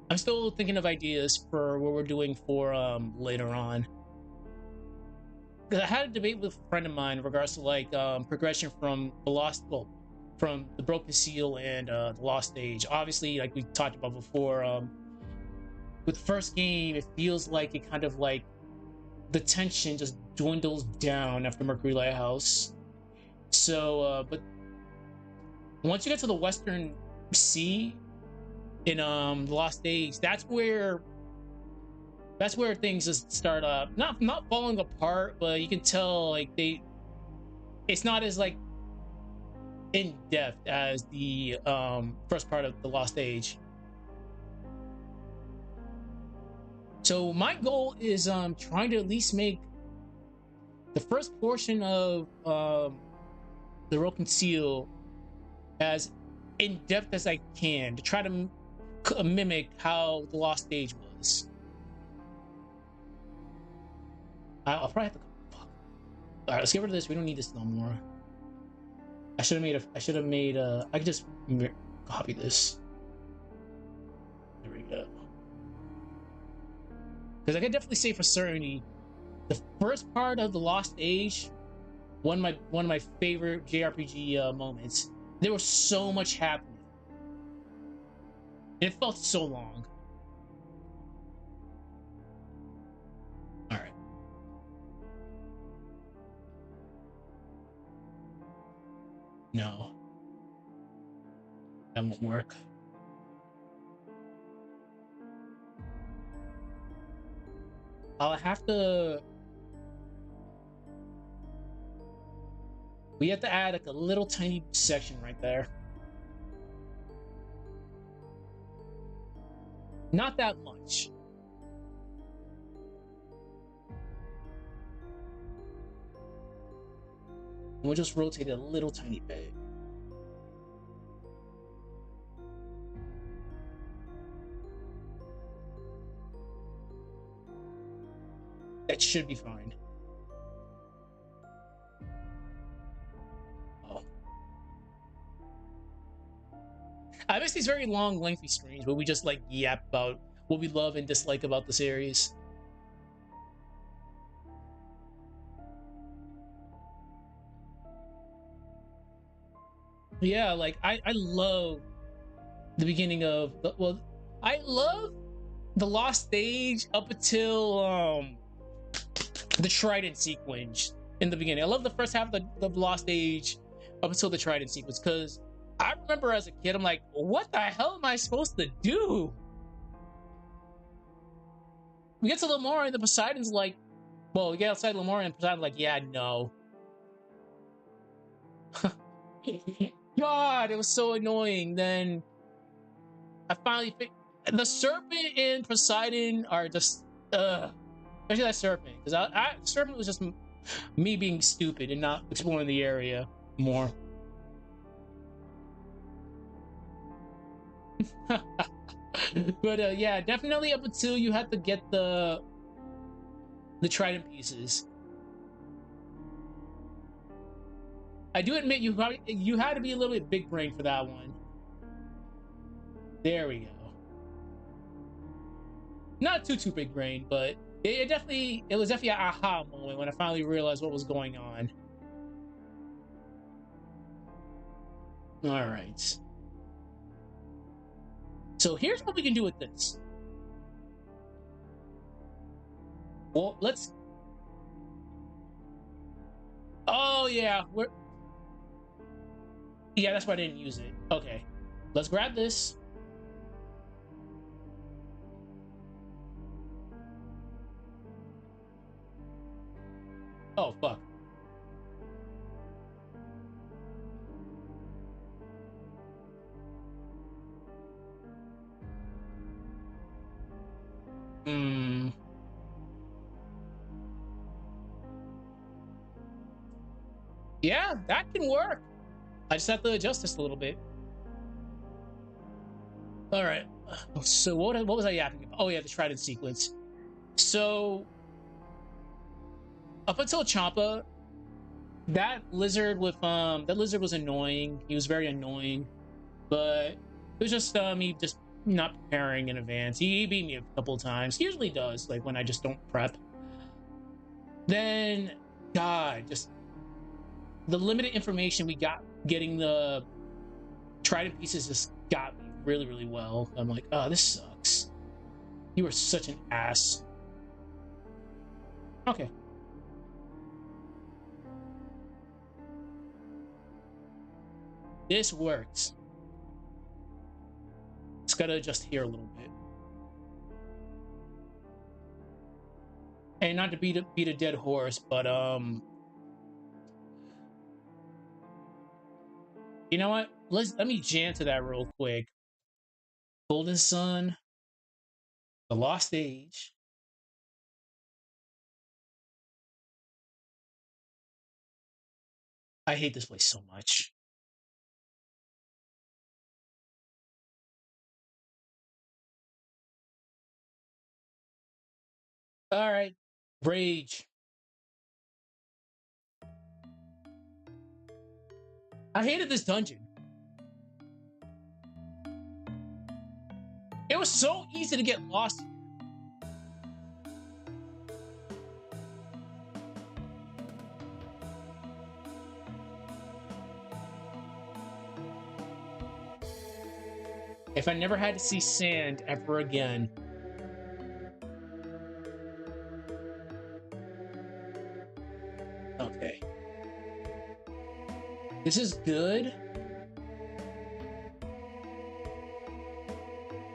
I'm still thinking of ideas for what we're doing for later on. Because I had a debate with a friend of mine in regards to like progression from the lost, well, from the broken seal and the lost stage. Obviously, like we talked about before, with the first game, it feels like it kind of like the tension just dwindles down after Mercury Lighthouse. So, but once you get to the Western Sea in the Lost Stage, that's where things just start not falling apart, but you can tell like it's not as like in depth as the first part of the Lost Age. So my goal is trying to at least make the first portion of the Broken Seal as in depth as I can to try to mimic how the Lost Age was. I'll probably have to. Fuck. All right, let's get rid of this. We don't need this no more. I should have made. I could just copy this. There we go. Because I can definitely say for certainty, the first part of the Lost Age, one of my favorite JRPG moments. There was so much happening. It felt so long. All right. No, that won't work. I'll have to. We have to add like a little tiny section right there. Not that much. We'll just rotate it a little tiny bit. That should be fine. Oh. I miss these very long, lengthy streams where we just like yap about what we love and dislike about the series. Yeah, like I love the beginning of the, well, I love the Lost Stage up until the Trident sequence in the beginning. I love the first half of the Lost Age up until the Trident sequence, because I remember as a kid, I'm like, what the hell am I supposed to do? We get to Lamora and the Poseidon's like, well, we get outside Lamora and Poseidon's like, yeah, no. God, it was so annoying. Then I finally the serpent and Poseidon are just especially that serpent, because serpent was just me being stupid and not exploring the area more. But yeah, definitely up until you had to get the trident pieces. I do admit you had to be a little bit big brain for that one. There we go. Not too big brain, but it was definitely an aha moment when I finally realized what was going on. All right. So here's what we can do with this. Well, let's. Oh yeah, we're. Yeah, that's why I didn't use it. Okay, let's grab this. Oh fuck. Hmm. Yeah, that can work. I just have to adjust this a little bit. All right. So what was I yapping about? Oh yeah, the Trident sequence. So up until Champa, that lizard was annoying. He was very annoying, but it was just me just not preparing in advance. He beat me a couple times. He usually does, like when I just don't prep. Then, God, just the limited information we got getting the Trident pieces just got me really, really well. I'm like, oh, this sucks. You were such an ass. Okay. This works. Just gotta adjust here a little bit. And not to beat a dead horse, but you know what? Let me jam to that real quick. Golden Sun, The Lost Age. I hate this place so much. All right, Rage. I hated this dungeon. It was so easy to get lost here. If I never had to see sand ever again. Okay. This is good.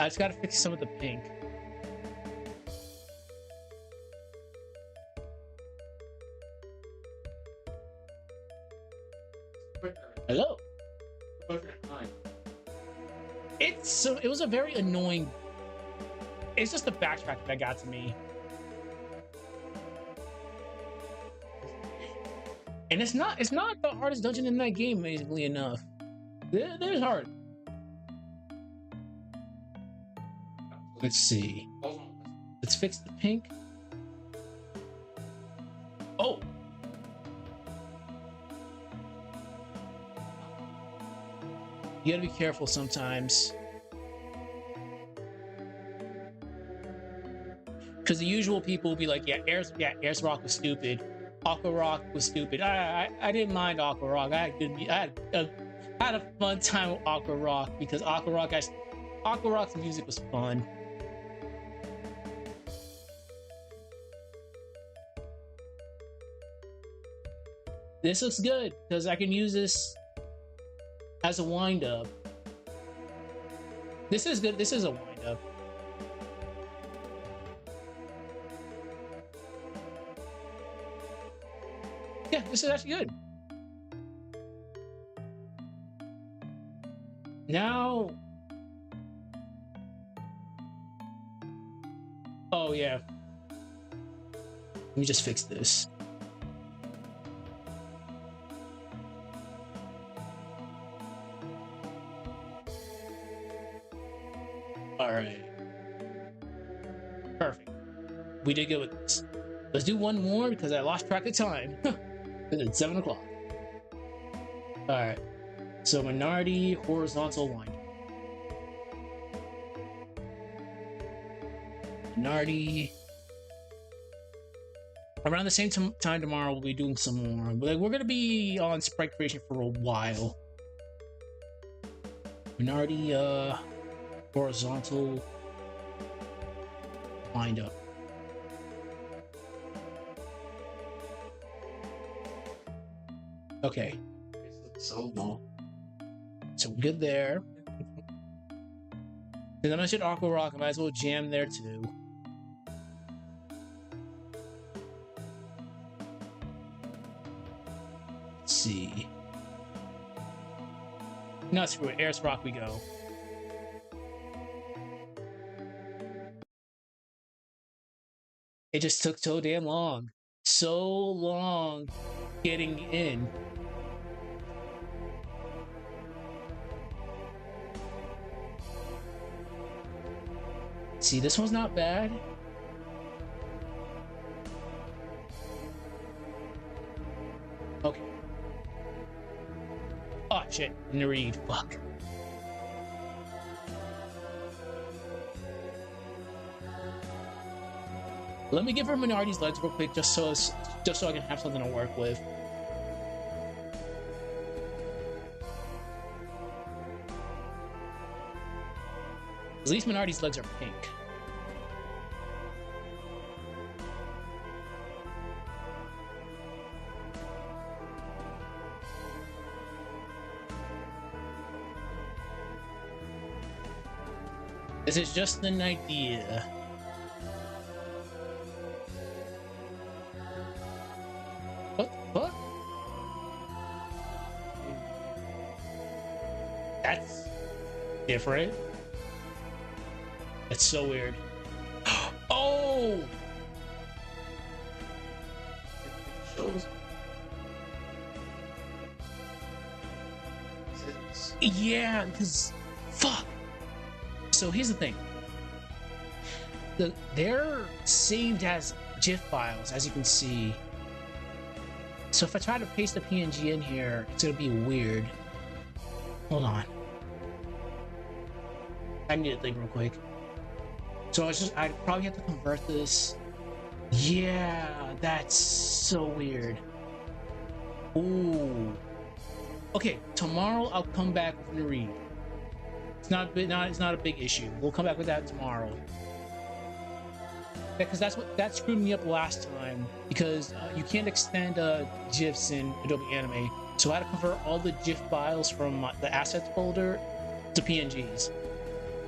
I just gotta fix some of the pink. Hello. It was a very annoying. It's just the backtrack that got to me. And it's not the hardest dungeon in that game, amazingly enough. There's hard. Let's see. Let's fix the pink. Oh. You gotta be careful sometimes. Because the usual people will be like, Airs Rock was stupid. Aqua Rock was stupid. I didn't mind Aqua Rock. I had a fun time with Aqua Rock because Aqua Rock's music was fun. This looks good because I can use this as a wind up. This is good. This is a wind up. Yeah, this is actually good. Now, oh yeah. Let me just fix this. All right. Perfect. We did good with this. Let's do one more because I lost track of time. It's 7 o'clock. All right. So Menardi horizontal wind. Menardi. Around the same time tomorrow, we'll be doing some more. Like we're gonna be on sprite creation for a while. Menardi, horizontal wind up. Okay. So long. So we're good there. And then I should Aqua Rock. I might as well jam there too. Let's see. No, screw it. Air's Rock we go. It just took so damn long. So long getting in. See, this one's not bad. Okay. Oh shit, didn't read. Fuck. Let me give her Menardi's legs real quick, just so I can have something to work with. At least Menardi's legs are pink. This is just an idea. What the fuck? That's different. That's so weird. Oh! Yeah, because fuck. So here's the thing. They're saved as GIF files, as you can see. So if I try to paste the PNG in here, it's gonna be weird. Hold on. I need to think real quick. So I probably have to convert this. Yeah, that's so weird. Ooh. Okay, tomorrow I'll come back with a read. It's not a big issue. We'll come back with that tomorrow. Because that screwed me up last time. Because you can't extend GIFs in Adobe Anime, so I had to convert all the GIF files from the assets folder to PNGs.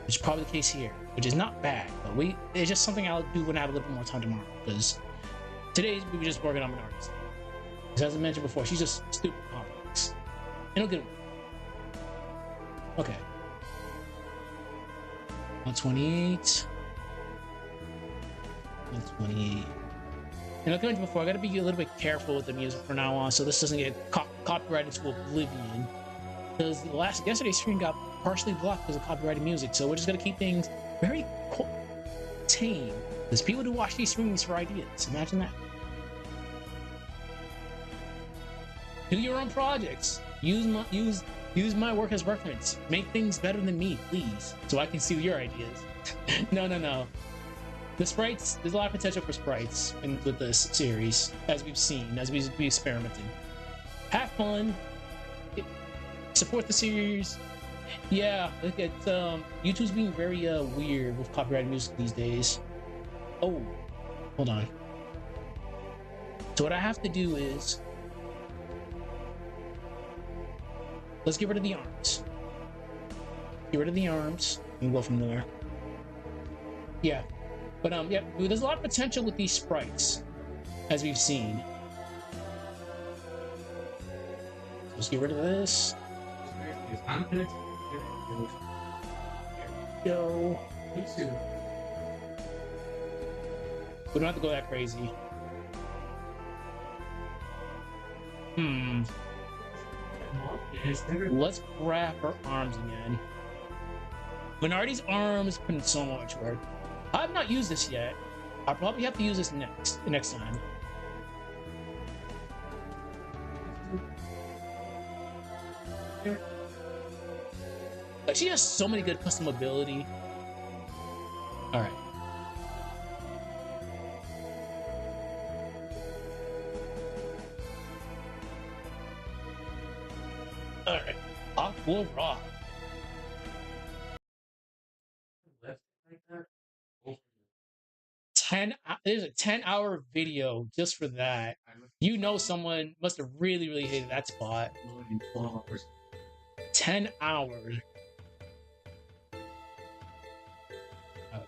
Which is probably the case here, which is not bad, but it's just something I'll do when I have a little bit more time tomorrow, because today we were just working on Menardi. As I mentioned before, she's just stupid complex. In a good way. Okay. 128. 128. And like I mentioned before, I gotta be a little bit careful with the music from now on, so this doesn't get copyrighted to oblivion. Because yesterday's stream got partially blocked because of copyrighted music, so we're just gonna keep things very tame. There's people who watch these streams for ideas. Imagine that. Do your own projects. Use my work as reference. Make things better than me, please, so I can see your ideas. No. The sprites. There's a lot of potential for sprites with this series, as we've seen, as we've experimented. Have fun. Support the series. Yeah, look at YouTube's being very weird with copyrighted music these days. Oh, hold on. So what I have to do is let's get rid of the arms. Get rid of the arms and go from there. Yeah, but yeah, there's a lot of potential with these sprites, as we've seen. Let's get rid of this. Go. Me too. We don't have to go that crazy. Let's grab her arms again. Menardi's arms put in so much work. I've not used this yet. I'll probably have to use this next time. Like, she has so many good customability. All right. All right. Aqua Rock. There's a 10-hour video just for that. You know, someone must have really hated that spot. 10 hours. Okay.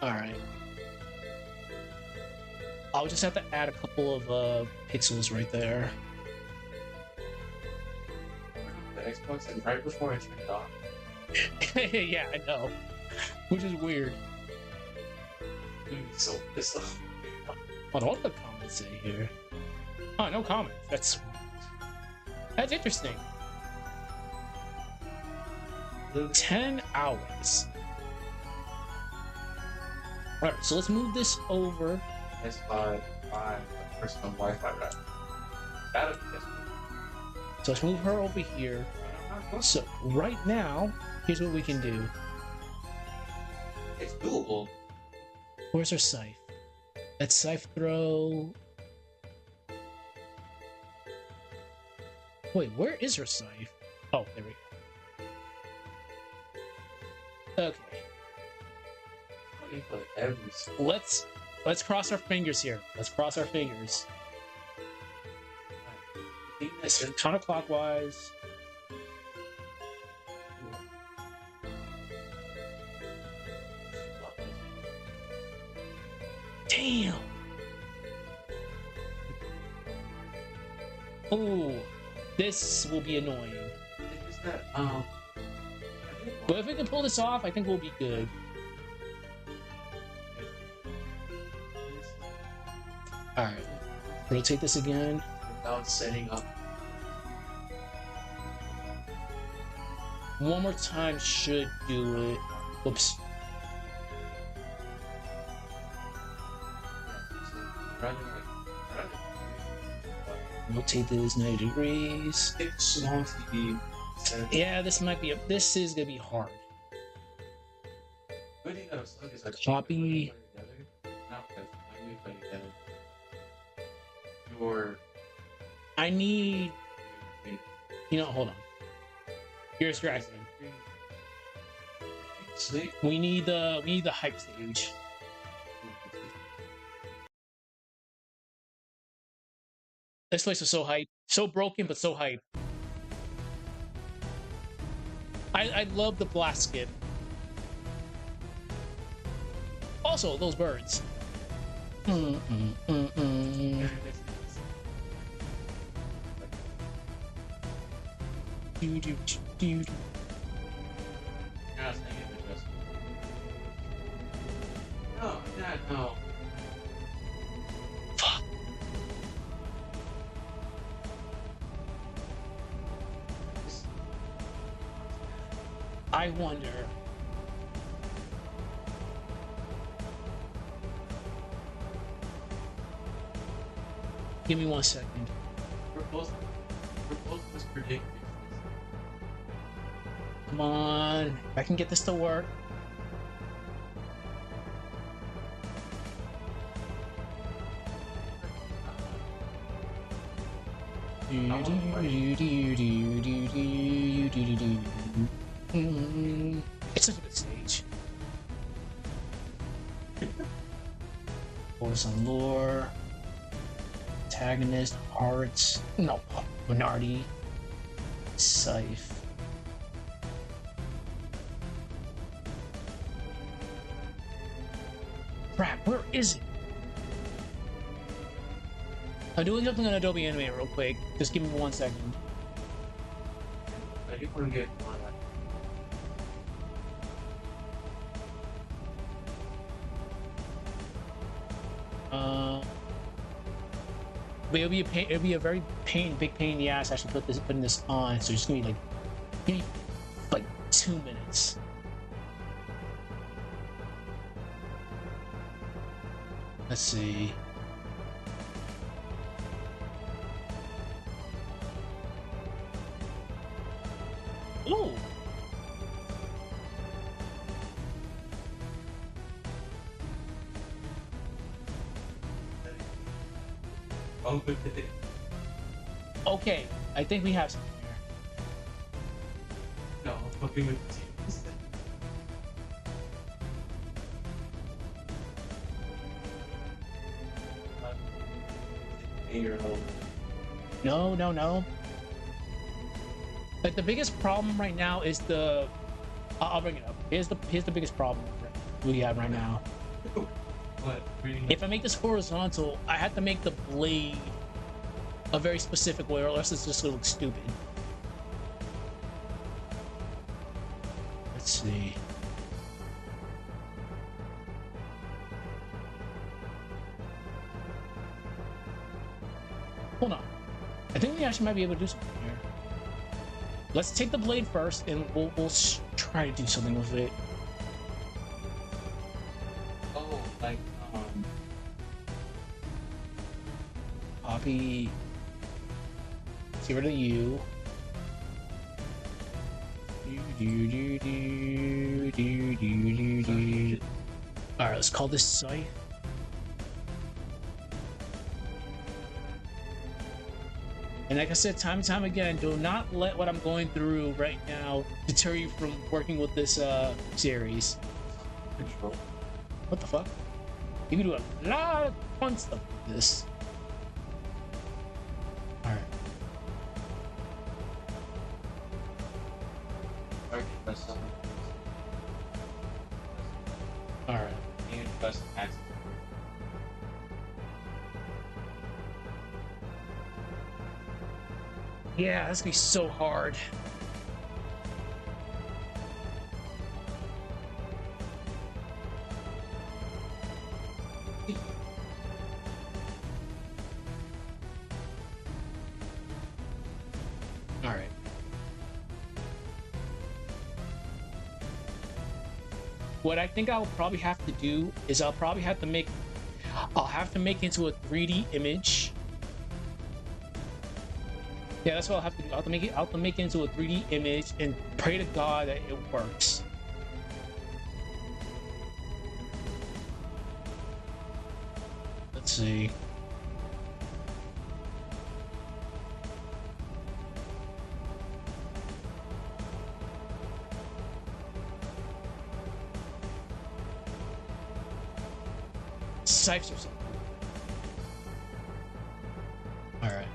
All right. I'll just have to add a couple of pixels right there. The Xbox, and right before I turned it off. Yeah, I know. Which is weird. So pissed off. What do all the comments say here? Oh, no comments. That's interesting. 10 hours. Alright, so let's move this over. PS5, personal Wi-Fi router. That'll be this. So let's move her over here. So right now, here's what we can do. It's doable. Where's her scythe? That scythe throw. Wait, where is her scythe? Oh, there we go. Okay. Let's cross our fingers here. Let's cross our fingers. It's counterclockwise. Damn. Oh, this will be annoying. Is that, but if we can pull this off, I think we'll be good. Alright. Rotate this again. Without setting up. One more time should do it. Whoops. Rotate this 90 degrees. Small TV. Yeah, this is gonna be hard. Copy. I need. Hold on. You're distracting. We need the hype stage. This place is so hype, so broken, but so hype. I love the blast skip. Also, those birds. No. Fuck. I wonder. Give me 1 second. We're both predicting. Come on, if I can get this to work. It's such a good stage. Focus on lore. Antagonist, hearts. No, Menardi. Scythe. Crap, where is it? I'm doing something on Adobe Animate real quick. Just give me 1 second. I do want to get more of that. But it'll be a very big pain in the ass actually putting this on. So it's gonna be give me like 2 minutes. Let's see. Ooh. wrong with it? Okay, I think we have something here. No, I'm fucking with the teams. 8-year-old. No, no, no. Like the biggest problem right now is the. I'll bring it up. Here's the biggest problem we have right now. What? If I make this horizontal, I have to make the blade a very specific way, or else it's just gonna look stupid. Let's see. Hold on. I think we actually might be able to do something here. Let's take the blade first, and we'll try to do something with it. Oh, like, Copy. Let's get rid of you. Alright, let's call this site. And like I said, time and time again, do not let what I'm going through right now deter you from working with this series. control. What the fuck? You can do a lot of fun stuff with this. Alright. Alright. And custom access. Yeah, that's gonna be so hard. Alright. What I think I'll probably have to do is I'll have to make into a 3D image. Yeah, that's what I'll have to do. I'll have to make it into a 3D image and pray to God that it works. Let's see. Sipes or something. Alright.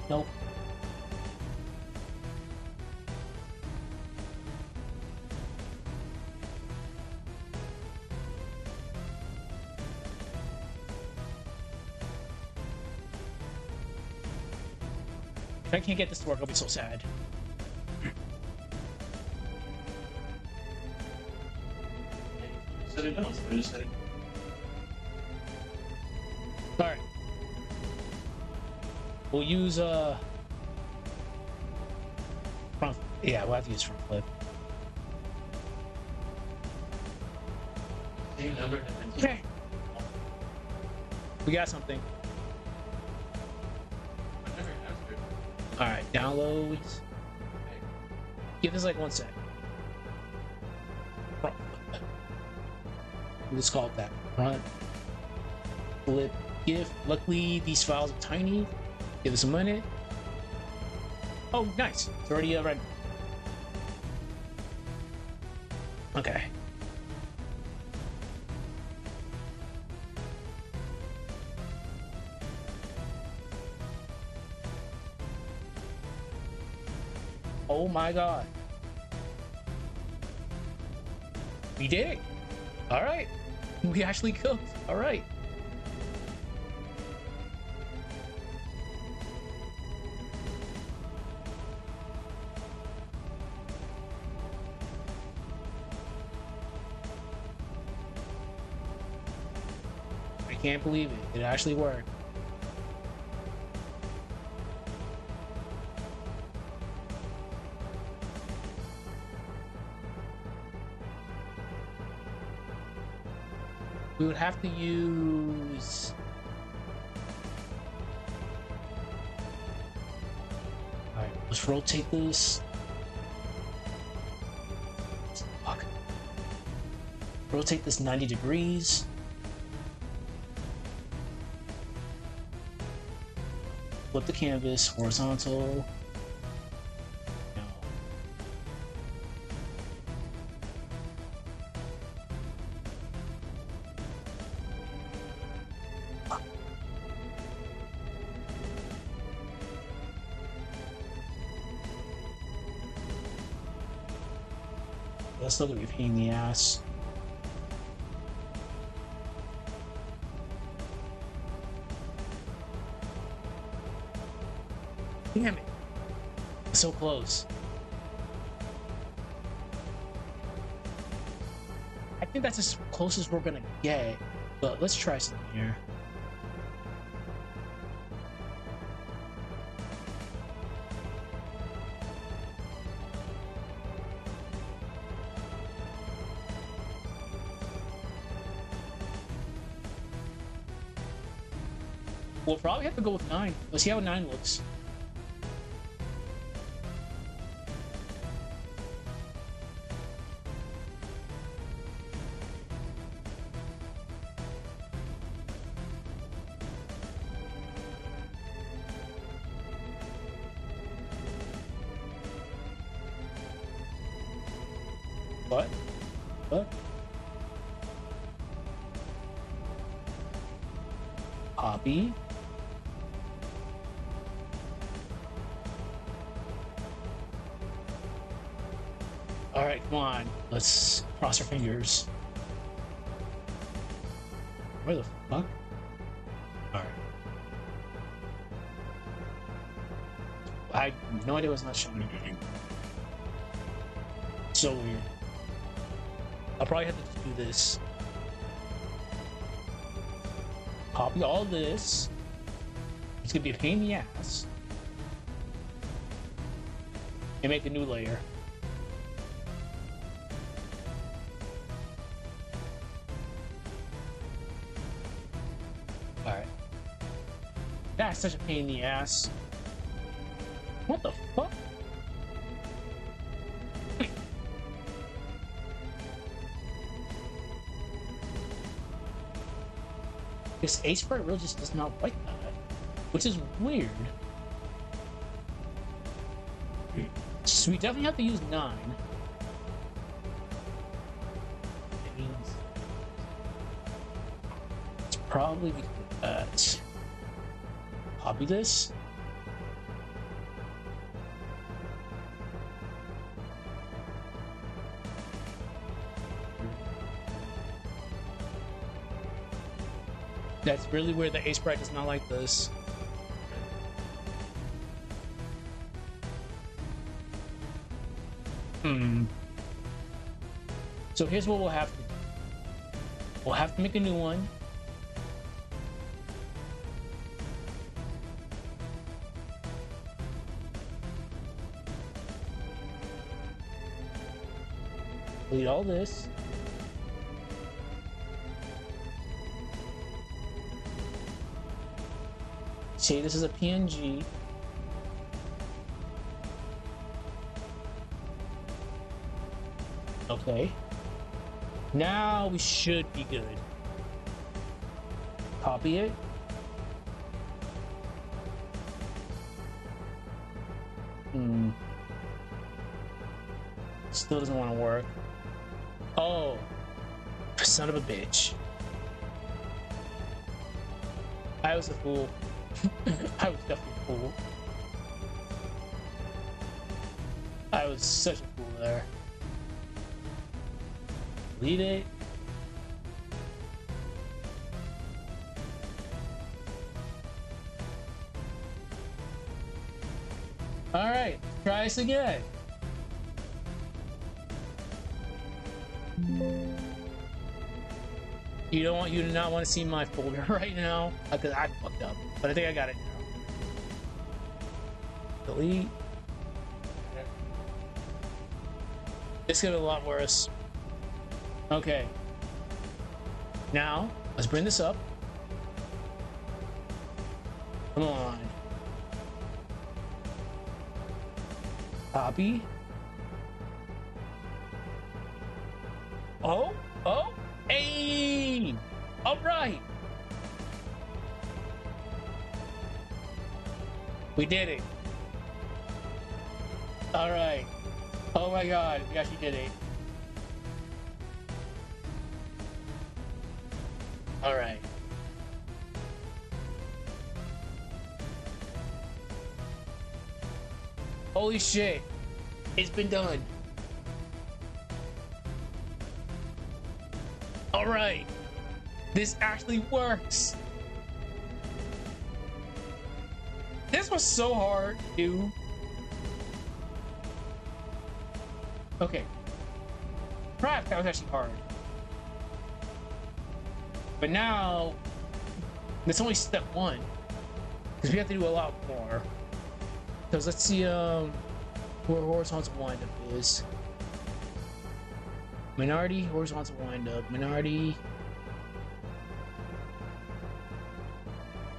Nope. If I can't get this to work, I'll be so sad. Set it down. So I just set it. Alright. We'll use front. Yeah, we'll have to use front flip. Same number. Okay. We got something. I never asked her. Alright, downloads. Give this like 1 sec. Front flip. We'll just call it that. Front flip GIF. Luckily, these files are tiny. Give us a minute. Oh, nice. It's already ready. Okay. Oh my god. We did it. All right. We actually cooked. All right. I can't believe it. It actually worked. We would have to use Let's rotate this. Fuck. Rotate this 90 degrees. Flip the canvas horizontal. No. That's still gonna be a pain in the ass. Damn it. So close. I think that's as close as we're gonna get, but let's try something here. We'll probably have to go with 9. Let's see how 9 looks. What? What? Copy. All right, come on. Let's cross our fingers. Where the fuck? All right. I have no idea what's not showing anything. So weird. I'll probably have to just do this. Copy all this. It's gonna be a pain in the ass. And make a new layer. Alright. That's such a pain in the ass. What the fuck? This Sprite really just does not like that, which is weird. So we definitely have to use 9. It means it's probably because of that. Copy this. That's really weird that Sprite does not like this. So here's what we'll have to do. We'll have to make a new one. Delete all this. Say this is a PNG. Okay. Now we should be good. Copy it. Still doesn't want to work. Oh, son of a bitch. I was a fool. I was definitely a fool. I was such a fool there. Delete it. Alright, try this again. You do not want to see my folder right now because I fucked up, but I think I got it now. Delete. It's gonna be a lot worse. Okay. Now let's bring this up. Come on. Copy. Oh, oh, hey! All right. We did it. All right. Oh my god, we actually did it. All right. Holy shit. It's been done. All right. This actually works. This was so hard to do. Okay. Crap, that was actually hard. But now, it's only step one. Because we have to do a lot more. Because let's see where horizontal windup is. Menardi, horizontal windup. Menardi.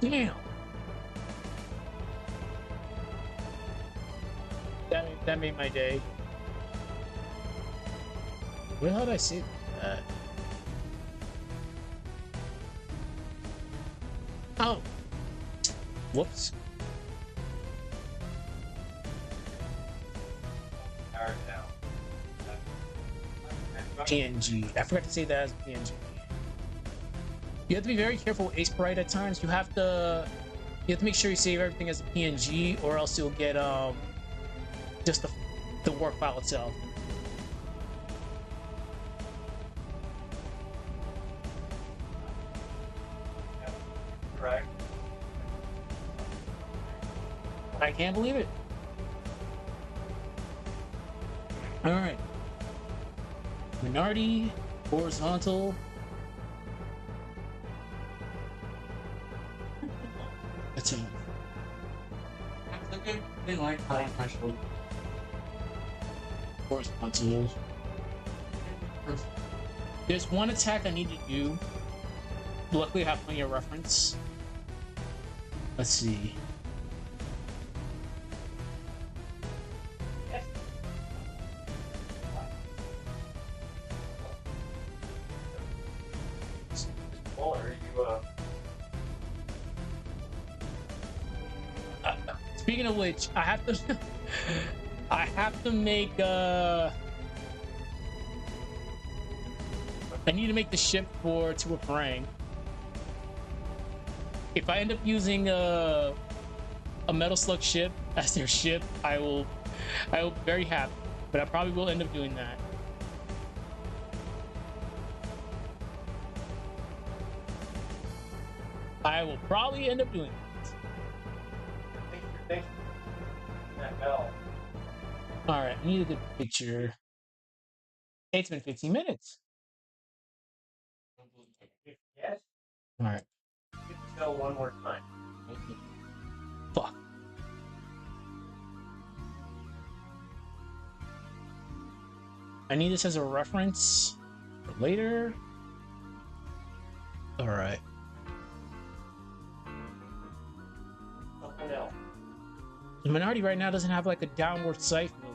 Damn. That made my day. Where the hell did I see that? Oh. Whoops. PNG. I forgot to say that as PNG. You have to be very careful with Sprite at times. You have to make sure you save everything as a PNG, or else you'll get just the work file itself. Right. I can't believe it. All right. Menardi, horizontal. That's it. They like threshold. Horizontal. There's one attack I need to do. Luckily, I have plenty of reference. Let's see. Speaking of which, I have to I have to make I need to make the ship to a parang. If I end up using a metal slug ship as their ship, I will be very happy. But I probably will end up doing that. I will probably end up doing that. Alright, I need a good picture. It's been 15 minutes. Yes. Alright. Go one more time. Fuck. I need this as a reference for later. Alright. Something else. Menardi right now doesn't have like a downward sight mode.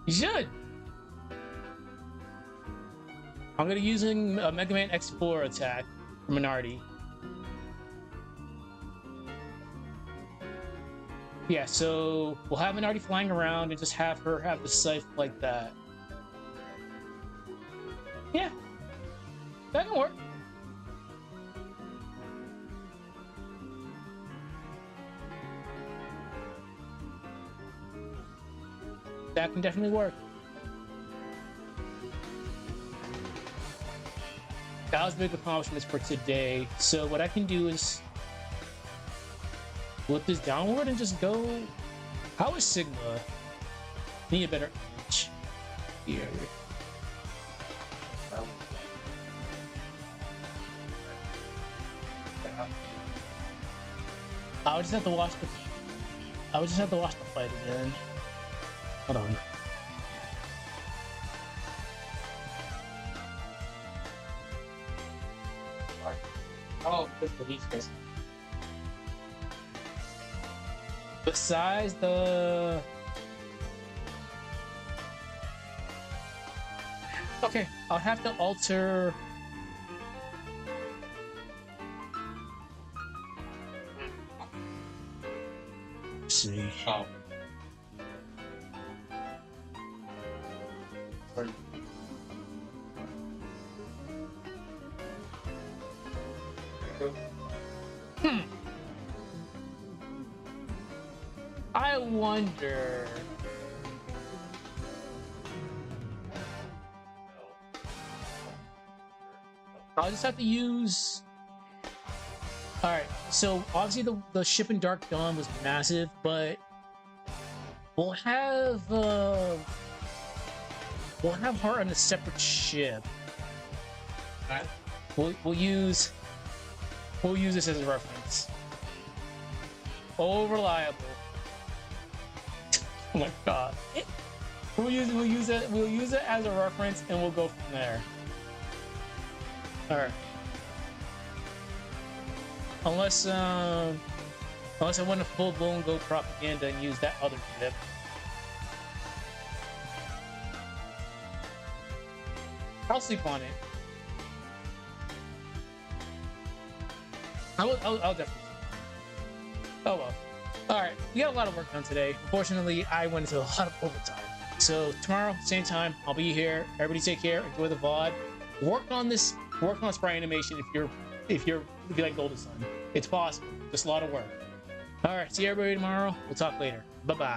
You should. I'm gonna using a Mega Man Explorer attack for Menardi. Yeah, so we'll have Menardi flying around and just have her have the scythe like that. Yeah, that can work. That can definitely work. That was big accomplishments for today. So what I can do is flip this downward and just go. How is Sigma? Need a better image here. I would just have to watch the fight again. Hold on. Oh, this is these guys. Besides the... Okay, I'll have to alter... Let's see. Oh. Sorry. I wonder... I'll just have to use... Alright, so obviously the ship in Dark Dawn was massive, but we'll have her on a separate ship. Right. We'll use this as a reference. Oh, reliable. Oh my god. We'll use it as a reference, and we'll go from there. All right. Unless I want to full blown go propaganda and use that other ship. I'll sleep on it. I'll definitely. Oh well. Alright, we got a lot of work done today. Unfortunately, I went into a lot of overtime. So tomorrow, same time, I'll be here. Everybody take care, enjoy the VOD. Work on Sprite animation if you like Golden Sun. It's possible. Just a lot of work. Alright, see everybody tomorrow. We'll talk later. Bye-bye.